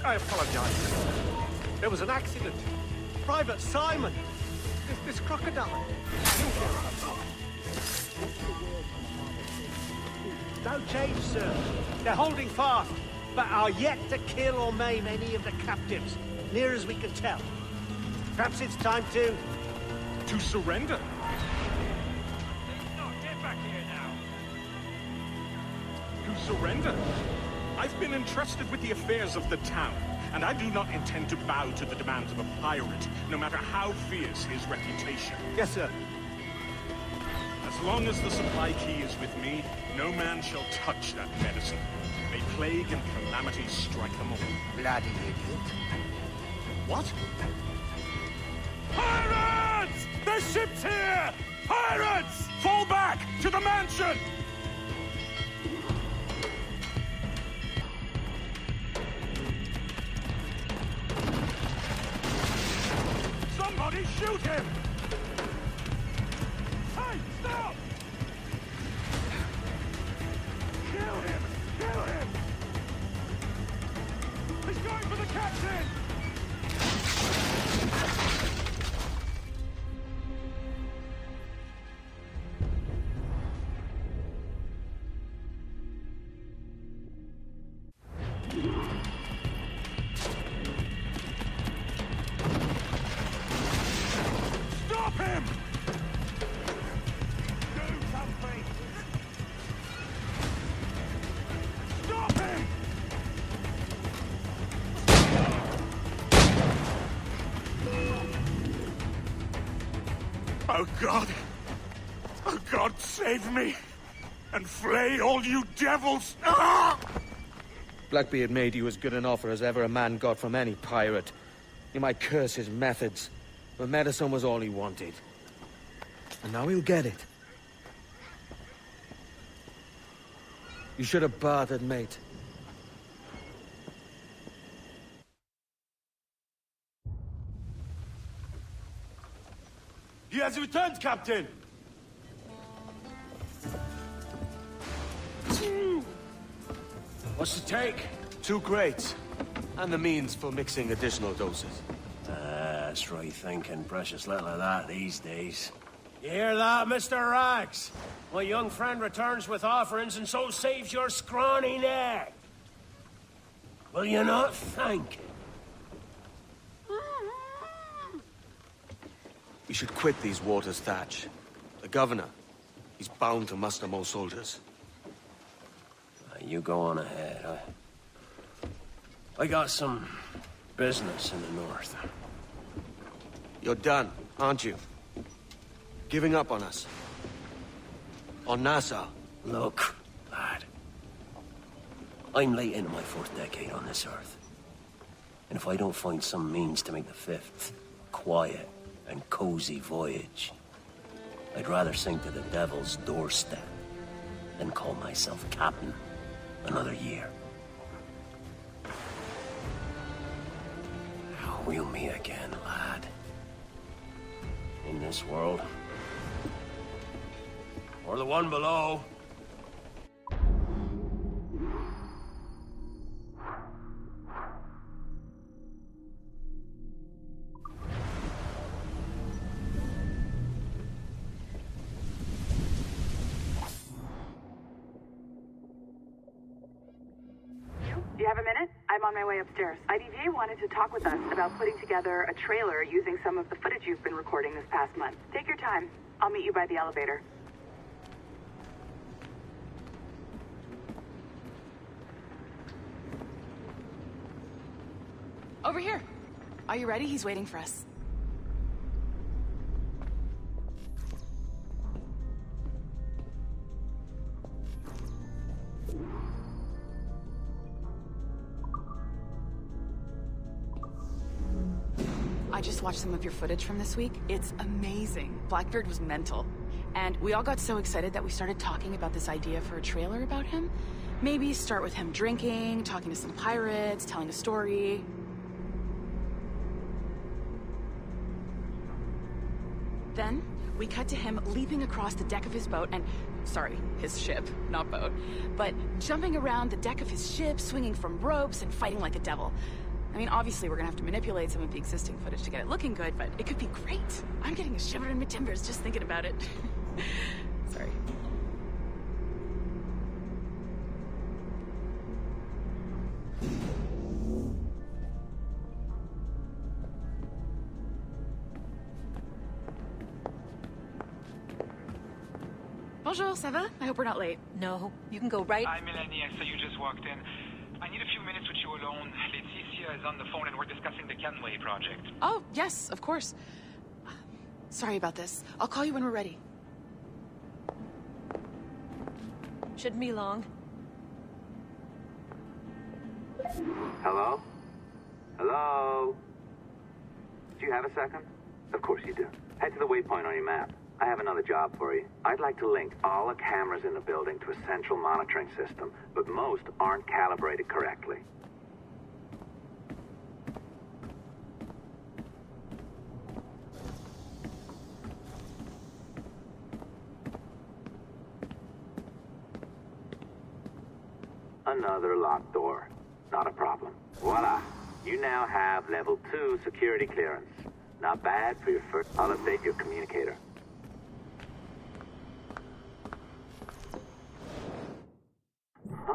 I apologize. There was an accident. Private Simon. This crocodile. No change, sir. They're holding fast, but are yet to kill or maim any of the captives, near as we can tell. Perhaps it's time to... To surrender? Get back here now. To surrender? I've been entrusted with the affairs of the town, and I do not intend to bow to the demands of a pirate, no matter how fierce his reputation. Yes, sir. As long as the supply key is with me, no man shall touch that medicine. May plague and calamity strike them all. Bloody idiot. What? Pirates! The ship's here! Pirates! Fall back! To the mansion! Somebody shoot him! Hey, stop! Kill him! Kill him! He's going for the captain! Oh, God. Oh, God, save me. And flay all you devils. Ah! Blackbeard made you as good an offer as ever a man got from any pirate. You might curse his methods, but medicine was all he wanted. And now he'll get it. You should have bartered, mate. He has returned, Captain! What's the take? 2 crates. And the means for mixing additional doses. That's right thinking. Precious little of that these days. You hear that, Mr. Rags? My young friend returns with offerings and so saves your scrawny neck. Will you not thank him? We should quit these waters, Thatch. The governor, he's bound to muster more soldiers. You go on ahead. I got some business in the north. You're done, aren't you? Giving up on us? On Nassau? Look, lad. I'm late into my 4th decade on this earth. And if I don't find some means to make the 5th quiet and cozy voyage, I'd rather sink to the devil's doorstep than call myself captain another year. We'll meet again, lad. In this world. Or the one below. Do you have a minute? I'm on my way upstairs. IDV wanted to talk with us about putting together a trailer using some of the footage you've been recording this past month. Take your time. I'll meet you by the elevator. Over here. Are you ready? He's waiting for us. I just watched some of your footage from this week. It's amazing. Blackbeard was mental. And we all got so excited that we started talking about this idea for a trailer about him. Maybe start with him drinking, talking to some pirates, telling a story. Then, we cut to him leaping across the deck of his boat and... Sorry, his ship, not boat. But jumping around the deck of his ship, swinging from ropes, and fighting like a devil. I mean, obviously we're gonna have to manipulate some of the existing footage to get it looking good, but it could be great. I'm getting a shiver in my timbers just thinking about it. Sorry. Bonjour, ça va? I hope we're not late. No, you can go right... Hi, Melanie. I saw you just walked in. I need a few minutes with you alone. Laetitia is on the phone and we're discussing the Kenway project. Oh, yes, of course. Sorry about this. I'll call you when we're ready. Shouldn't be long. Hello? Hello? Do you have a second? Of course you do. Head to the waypoint on your map. I have another job for you. I'd like to link all the cameras in the building to a central monitoring system, but most aren't calibrated correctly. Another locked door. Not a problem. Voila. You now have level 2 security clearance. Not bad for your first... I'll update your communicator.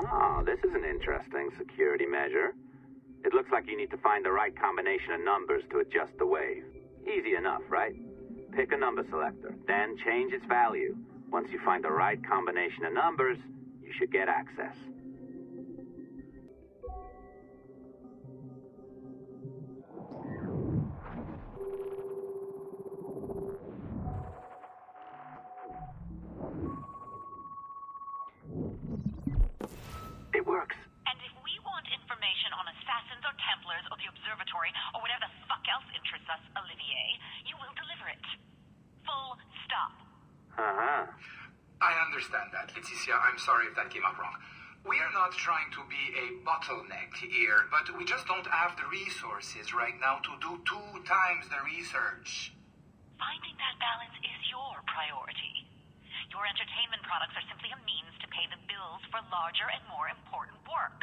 Ah, this is an interesting security measure. It looks like you need to find the right combination of numbers to adjust the wave. Easy enough, right? Pick a number selector, then change its value. Once you find the right combination of numbers, you should get access. works. And if we want information on assassins or Templars or the observatory or whatever the fuck else interests us, Olivier, you will deliver it. Full stop. Uh-huh. I understand that, Leticia. I'm sorry if that came out wrong. We are not trying to be a bottleneck here, but we just don't have the resources right now to do 2 times the research. Finding that balance is your priority. Your entertainment products are simply a means to pay the bills for larger and more important work.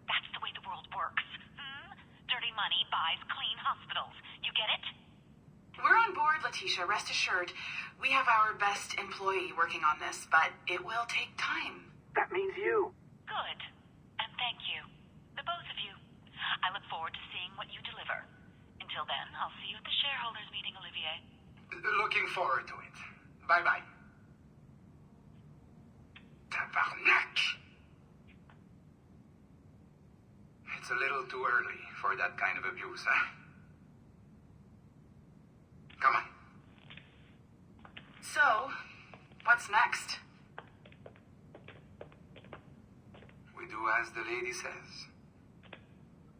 That's the way the world works. Dirty money buys clean hospitals. You get it? We're on board, Letitia, rest assured. We have our best employee working on this, but it will take time. That means you. Good. And thank you. The both of you. I look forward to seeing what you deliver. Until then, I'll see you at the shareholders meeting, Olivier. Looking forward to it. Bye-bye. Tabarnak! It's a little too early for that kind of abuse, huh? Come on. So, what's next? We do as the lady says.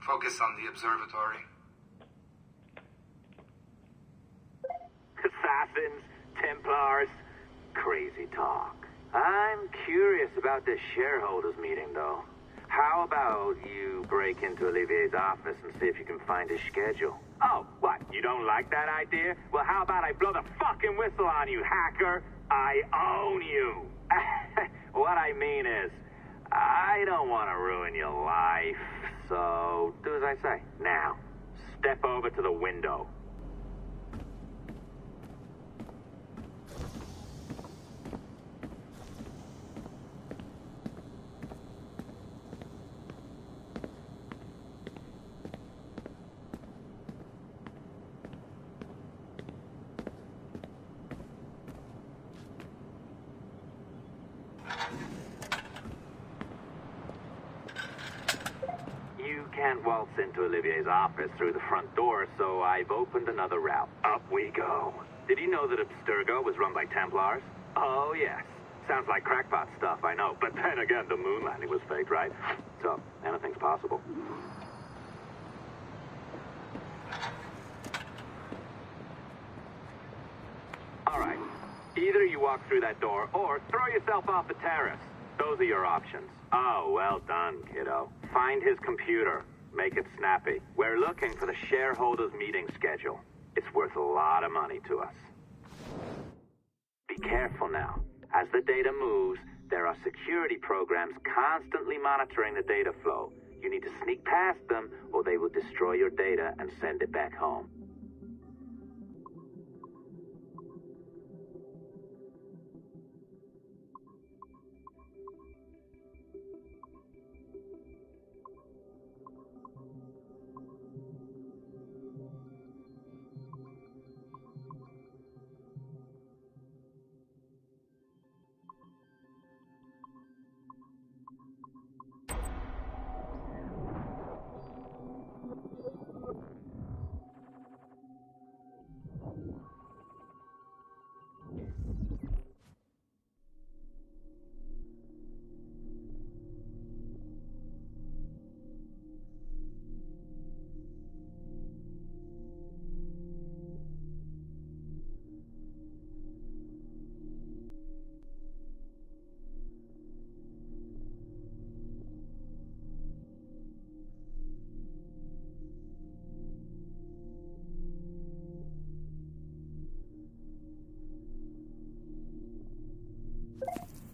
Focus on the observatory. Assassins, Templars, crazy talk. I'm curious about this shareholders meeting, though. How about you break into Olivier's office and see if you can find his schedule? Oh, what? You don't like that idea? Well, how about I blow the fucking whistle on you, hacker? I own you. What I mean is, I don't want to ruin your life. So, do as I say. Now, step over to the window. You can't waltz into Olivier's office through the front door, so I've opened another route. Up we go. Did you know that Abstergo was run by Templars? Oh, yes. Sounds like crackpot stuff, I know. But then again, the moon landing was fake, right? So, anything's possible. All right. Either you walk through that door, or throw yourself off the terrace. Those are your options. Oh, well done, kiddo. Find his computer. Make it snappy. We're looking for the shareholders meeting schedule. It's worth a lot of money to us. Be careful now. As the data moves, there are security programs constantly monitoring the data flow. You need to sneak past them, or they will destroy your data and send it back home.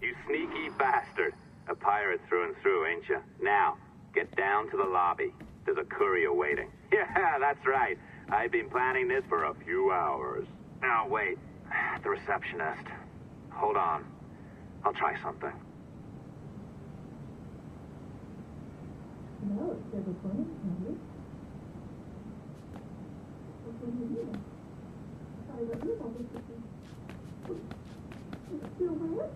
You sneaky bastard. A pirate through and through, ain't you? Now, get down to the lobby. There's a courier waiting. Yeah, that's right. I've been planning this for a few hours. Now, wait. The receptionist. Hold on. I'll try something. No, it's the recording, Candy. What do you mean? Sorry, what you want to say? It's still weird?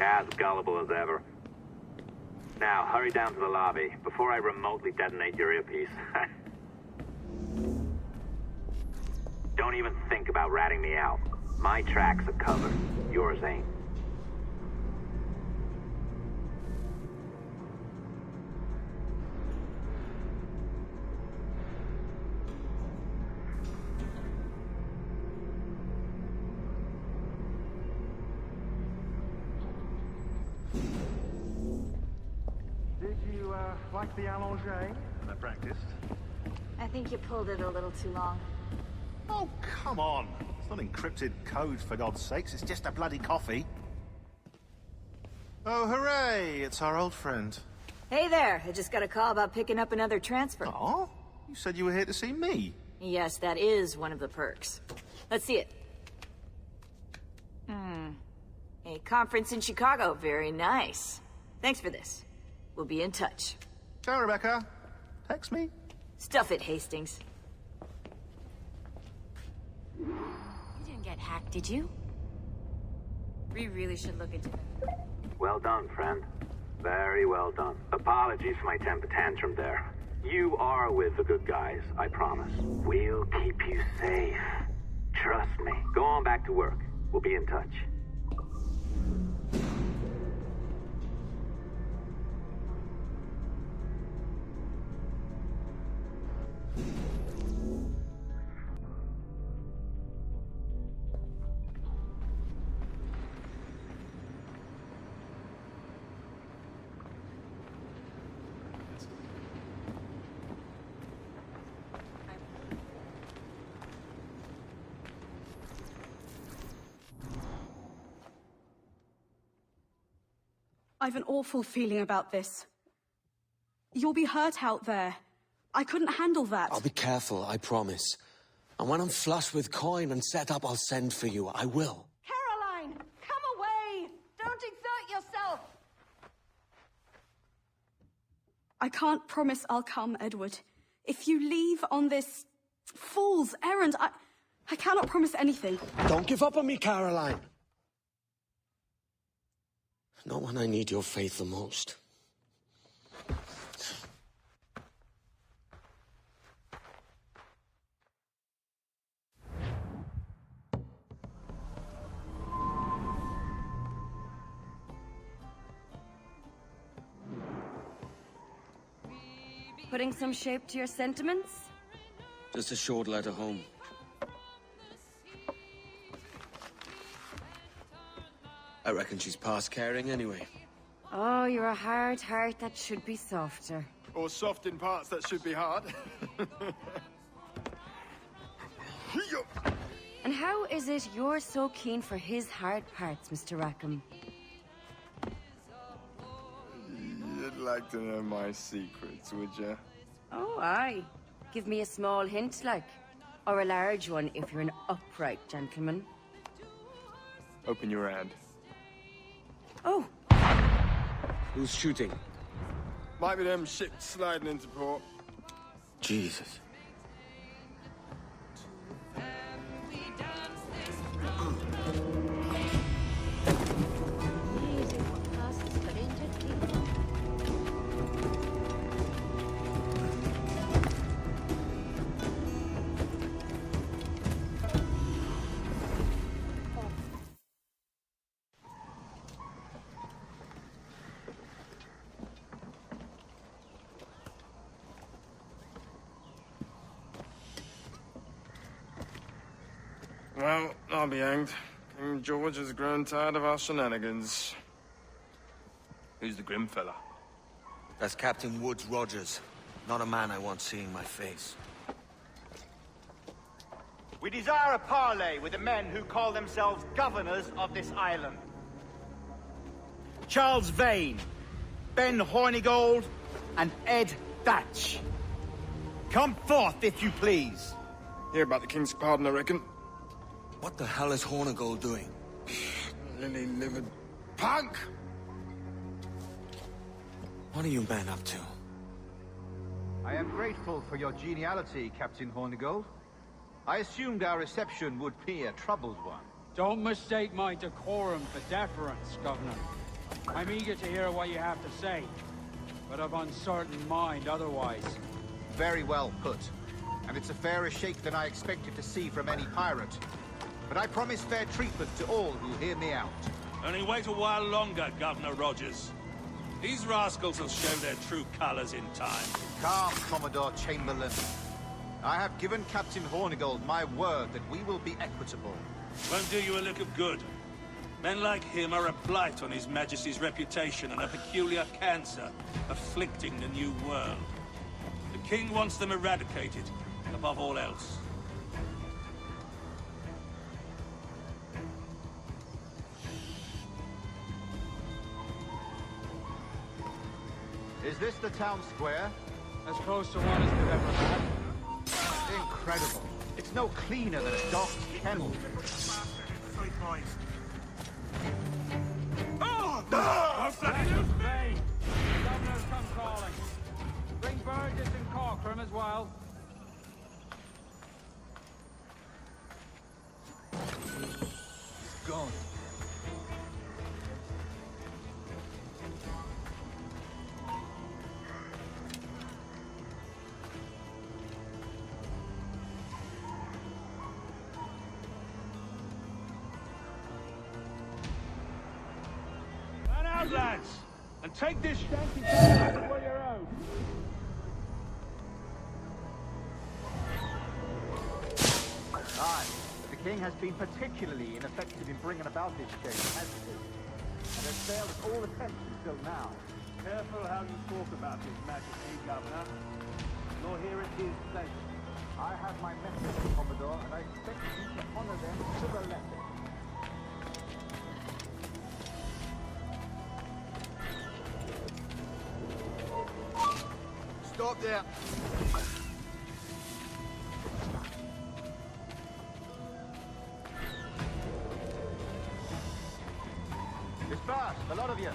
As gullible as ever. Now, hurry down to the lobby before I remotely detonate your earpiece. Don't don't even think about ratting me out. My tracks are covered. Yours ain't. Did you, like the allongé? I practiced. I think you pulled it a little too long. Oh, come on. It's not encrypted code, for God's sakes. It's just a bloody coffee. Oh, hooray! It's our old friend. Hey there, I just got a call about picking up another transfer. Oh? You said you were here to see me. Yes, that is one of the perks. Let's see it. A conference in Chicago, very nice. Thanks for this. We'll be in touch. Ciao, Rebecca. Text me. Stuff it, Hastings. You didn't get hacked, did you? We really should look into that. Well done, friend. Very well done. Apologies for my temper tantrum there. You are with the good guys, I promise. We'll keep you safe. Trust me. Go on back to work. We'll be in touch. I've an awful feeling about this. You'll be hurt out there. I couldn't handle that. I'll be careful, I promise. And when I'm flush with coin and set up, I'll send for you. I will. Caroline, come away! Don't exert yourself! I can't promise I'll come, Edward. If you leave on this fool's errand, I cannot promise anything. Don't give up on me, Caroline. Not when I need your faith the most. Putting some shape to your sentiments? Just a short letter home. I reckon she's past caring anyway. Oh, you're a hard heart that should be softer. Or soft in parts that should be hard. And how is it you're so keen for his hard parts, Mr. Rackham? You'd like to know my secrets, would you? Oh, aye. Give me a small hint, like. Or a large one, if you're an upright gentleman. Open your hand. Oh. Who's shooting? Might be them ships sliding into port. Jesus. Well, I'll be hanged. King George has grown tired of our shenanigans. Who's the grim fella? That's Captain Woods Rogers. Not a man I want seeing my face. We desire a parley with the men who call themselves governors of this island. Charles Vane, Ben Hornigold, and Ed Thatch. Come forth, if you please. Hear about the King's pardon, I reckon. What the hell is Hornigold doing? Lily-livered punk! What are you men up to? I am grateful for your geniality, Captain Hornigold. I assumed our reception would be a troubled one. Don't mistake my decorum for deference, Governor. I'm eager to hear what you have to say, but of uncertain mind otherwise. Very well put. and it's a fairer shake than I expected to see from any pirate. But I promise fair treatment to all who hear me out. Only wait a while longer, Governor Rogers. These rascals will show their true colors in time. Calm, Commodore Chamberlain. I have given Captain Hornigold my word that we will be equitable. Won't do you a lick of good. Men like him are a blight on His Majesty's reputation and a peculiar cancer afflicting the New World. The King wants them eradicated, above all else. Is this the town square? As close to one as we've ever had. Incredible. It's no cleaner than a dog's kennel. What's that? Hey, the governor's come calling. Bring Burgess and Cork for him as well. It's gone. Lads, and take this shanty for your own. Aye, the King has been particularly ineffective in bringing about this change, hasn't he? And has failed at all attempts until now. Careful how you talk about His Majesty, Governor. Nor hear it his pleasure. I have my message, Commodore, and I expect you to honor them to the letter. Stop there. Disperse, a lot of you.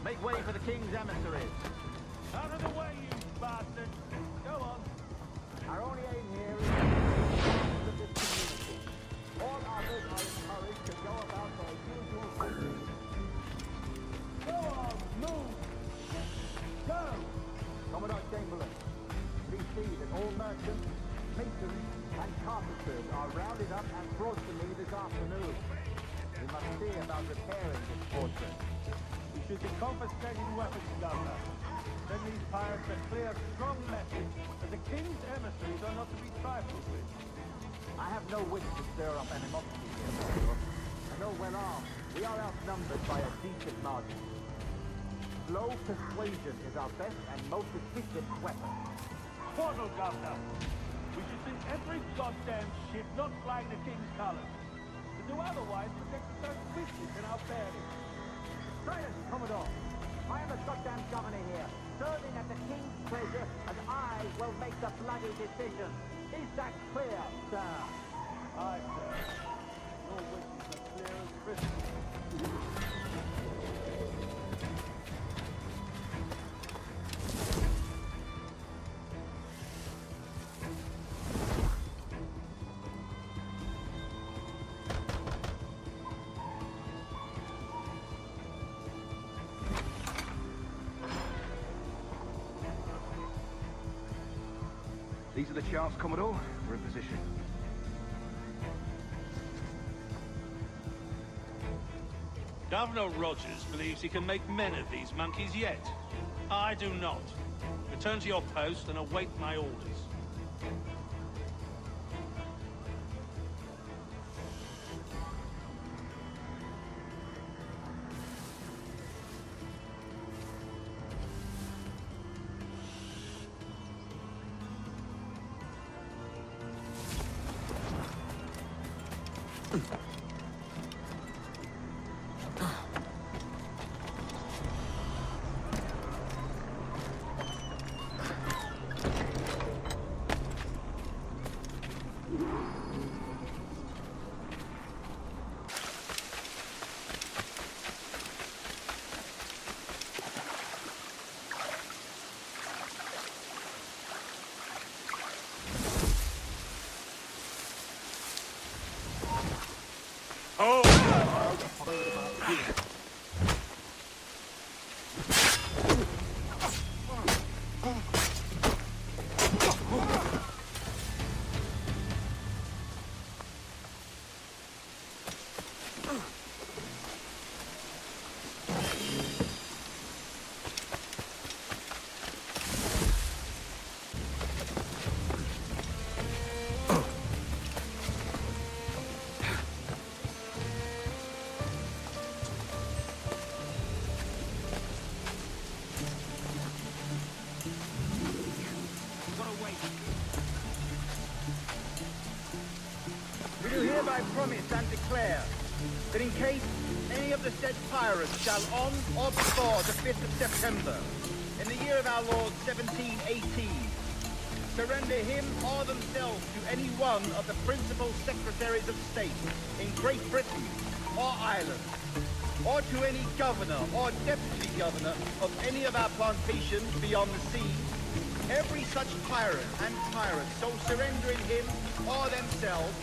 Make way for the King's emissaries. Out of the way, you bastard! Go on. Our only aim here is to this community. All others are encouraged to go about their usual business. Go on, move! Go! Commodore Chamberlain, please see that all merchants, masons, and carpenters are rounded up and brought to me this afternoon. We must see about repairing this fortress. We should be confiscating weapons, Governor. Send these pirates a clear, strong message that the King's emissaries are not to be trifled with. I have no wish to stir up animosity here, Commodore. I know well armed. We are outnumbered by a decent margin. Slow persuasion is our best and most efficient weapon. Twaddle, Governor. We should sink every goddamn ship not flying the King's colours. To do otherwise protect the first weakness in our bearing. Silence, Commodore. I am the goddamn governor here, serving at the King's pleasure, and I will make the bloody decision. Is that clear, sir? Aye, sir. Your wishes are clear as crystal. These are the charts, Commodore. We're in position. Governor Rogers believes he can make men of these monkeys yet. I do not. Return to your post and await my orders. hereby promise and declare that in case any of the said pirates shall on or before the 5th of September, in the year of our Lord 1718, surrender him or themselves to any one of the principal secretaries of state in Great Britain or Ireland, or to any governor or deputy governor of any of our plantations beyond the sea, every such pirate and tyrant so surrendering him or themselves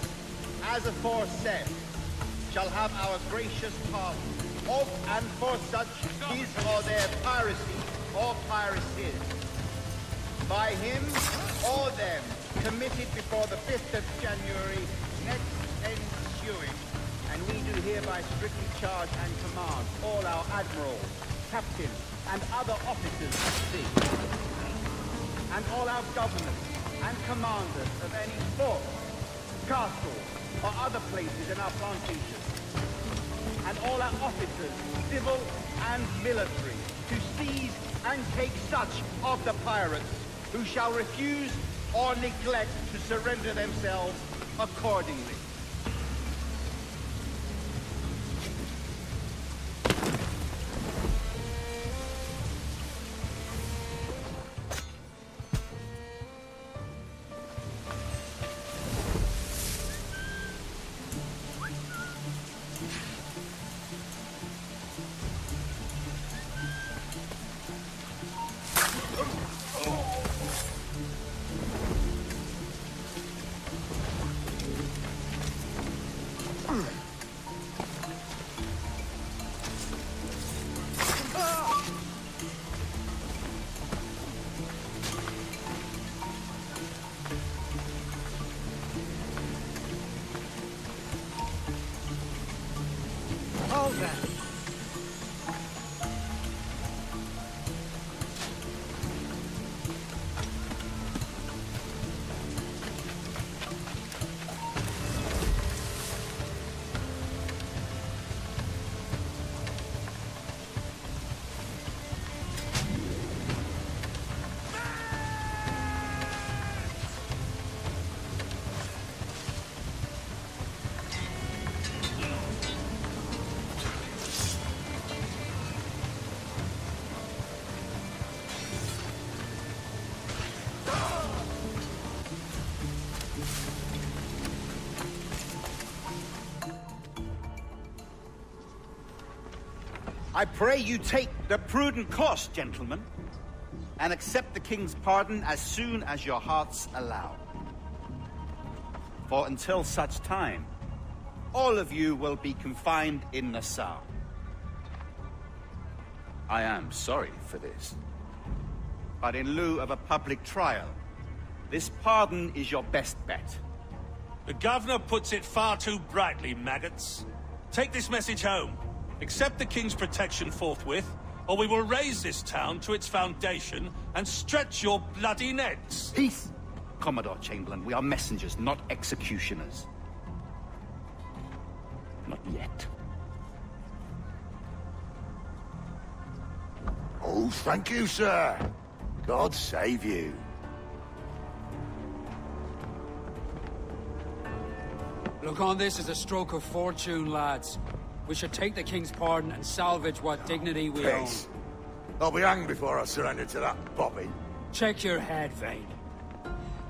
as aforesaid shall have our gracious pardon of and for such his or their piracy or piracies by him or them committed before the 5th of January next ensuing. And we do hereby strictly charge and command all our admirals, captains, and other officers at sea, and all our governors and commanders of any fort, castle, or other places in our plantations, and all our officers, civil and military, to seize and take such of the pirates who shall refuse or neglect to surrender themselves accordingly. Hold that. I pray you take the prudent course, gentlemen, and accept the king's pardon as soon as your hearts allow. For until such time, all of you will be confined in Nassau. I am sorry for this, but in lieu of a public trial, this pardon is your best bet. The governor puts it far too brightly, maggots. Take this message home. Accept the king's protection forthwith, or we will raise this town to its foundation and stretch your bloody necks. Peace! Commodore Chamberlain, we are messengers, not executioners. Not yet. Oh, thank you, sir. God save you. Look on this as a stroke of fortune, lads. We should take the king's pardon and salvage what dignity we own. Peace. I'll be hanged before I surrender to that bobbin. Check your head, Vane.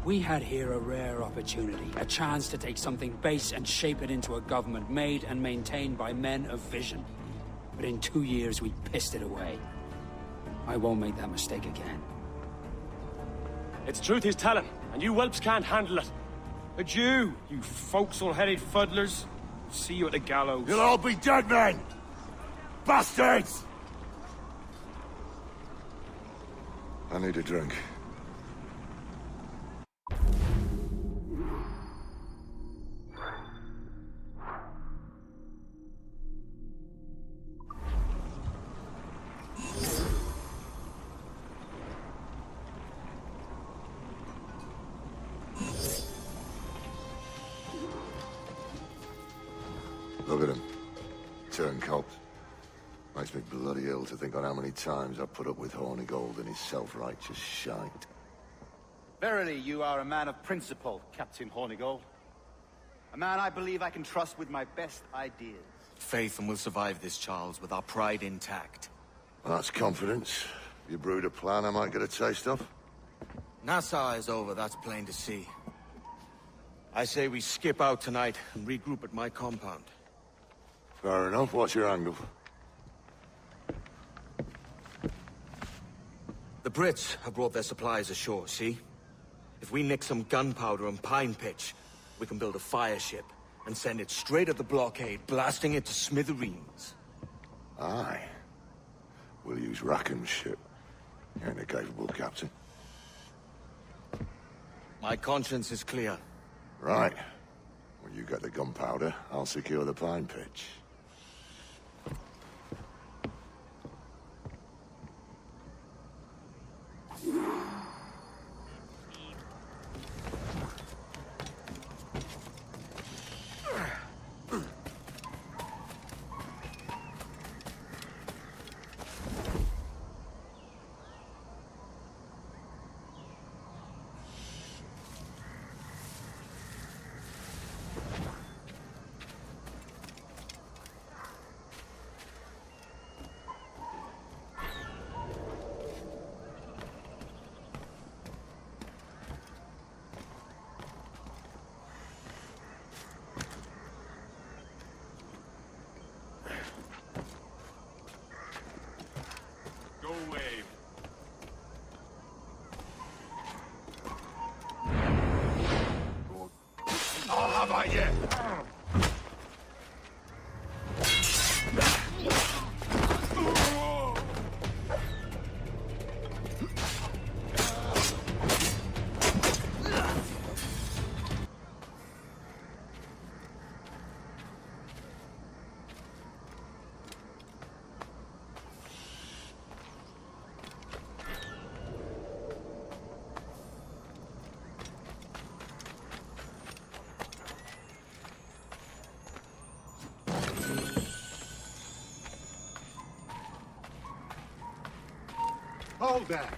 We had here a rare opportunity, a chance to take something base and shape it into a government made and maintained by men of vision. But in 2 years, we pissed it away. I won't make that mistake again. It's truth he's telling, and you whelps can't handle it. Adieu, you forecastle-headed fuddlers. See you at the gallows. You'll all be dead men! Bastards! I need a drink. Look at him. Turncoat. Makes me bloody ill to think on how many times I've put up with Hornigold and his self-righteous shite. Verily, you are a man of principle, Captain Hornigold. A man I believe I can trust with my best ideas. Faith, and we'll survive this, Charles, with our pride intact. That's confidence. You brewed a plan I might get a taste of? Nassau is over, that's plain to see. I say we skip out tonight and regroup at my compound. Fair enough. What's your angle? The Brits have brought their supplies ashore, see? If we nick some gunpowder and pine pitch, we can build a fire ship and send it straight at the blockade, blasting it to smithereens. Aye. We'll use Rackham's ship. You ain't a capable captain. My conscience is clear. Right. When you get the gunpowder, I'll secure the pine pitch. Go away. I'll have I yet. Hold that!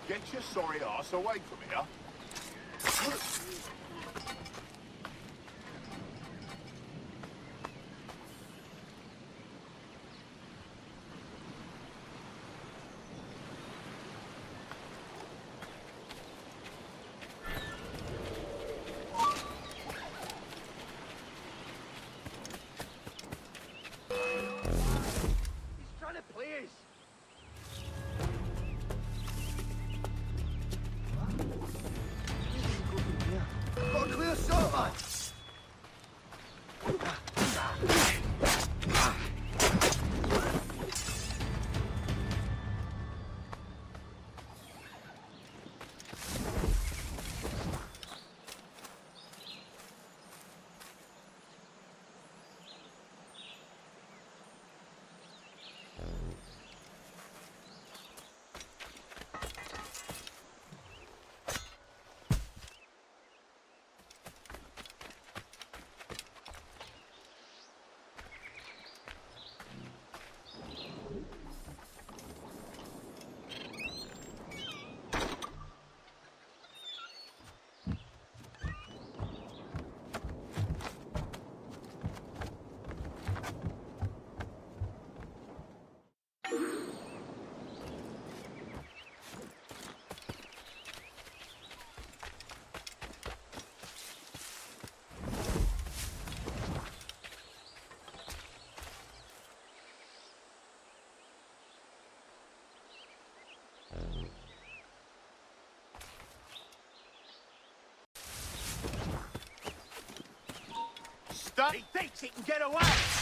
Get your sorry ass away from here. He's trying to play us. Got a clear shot! He thinks he can get away!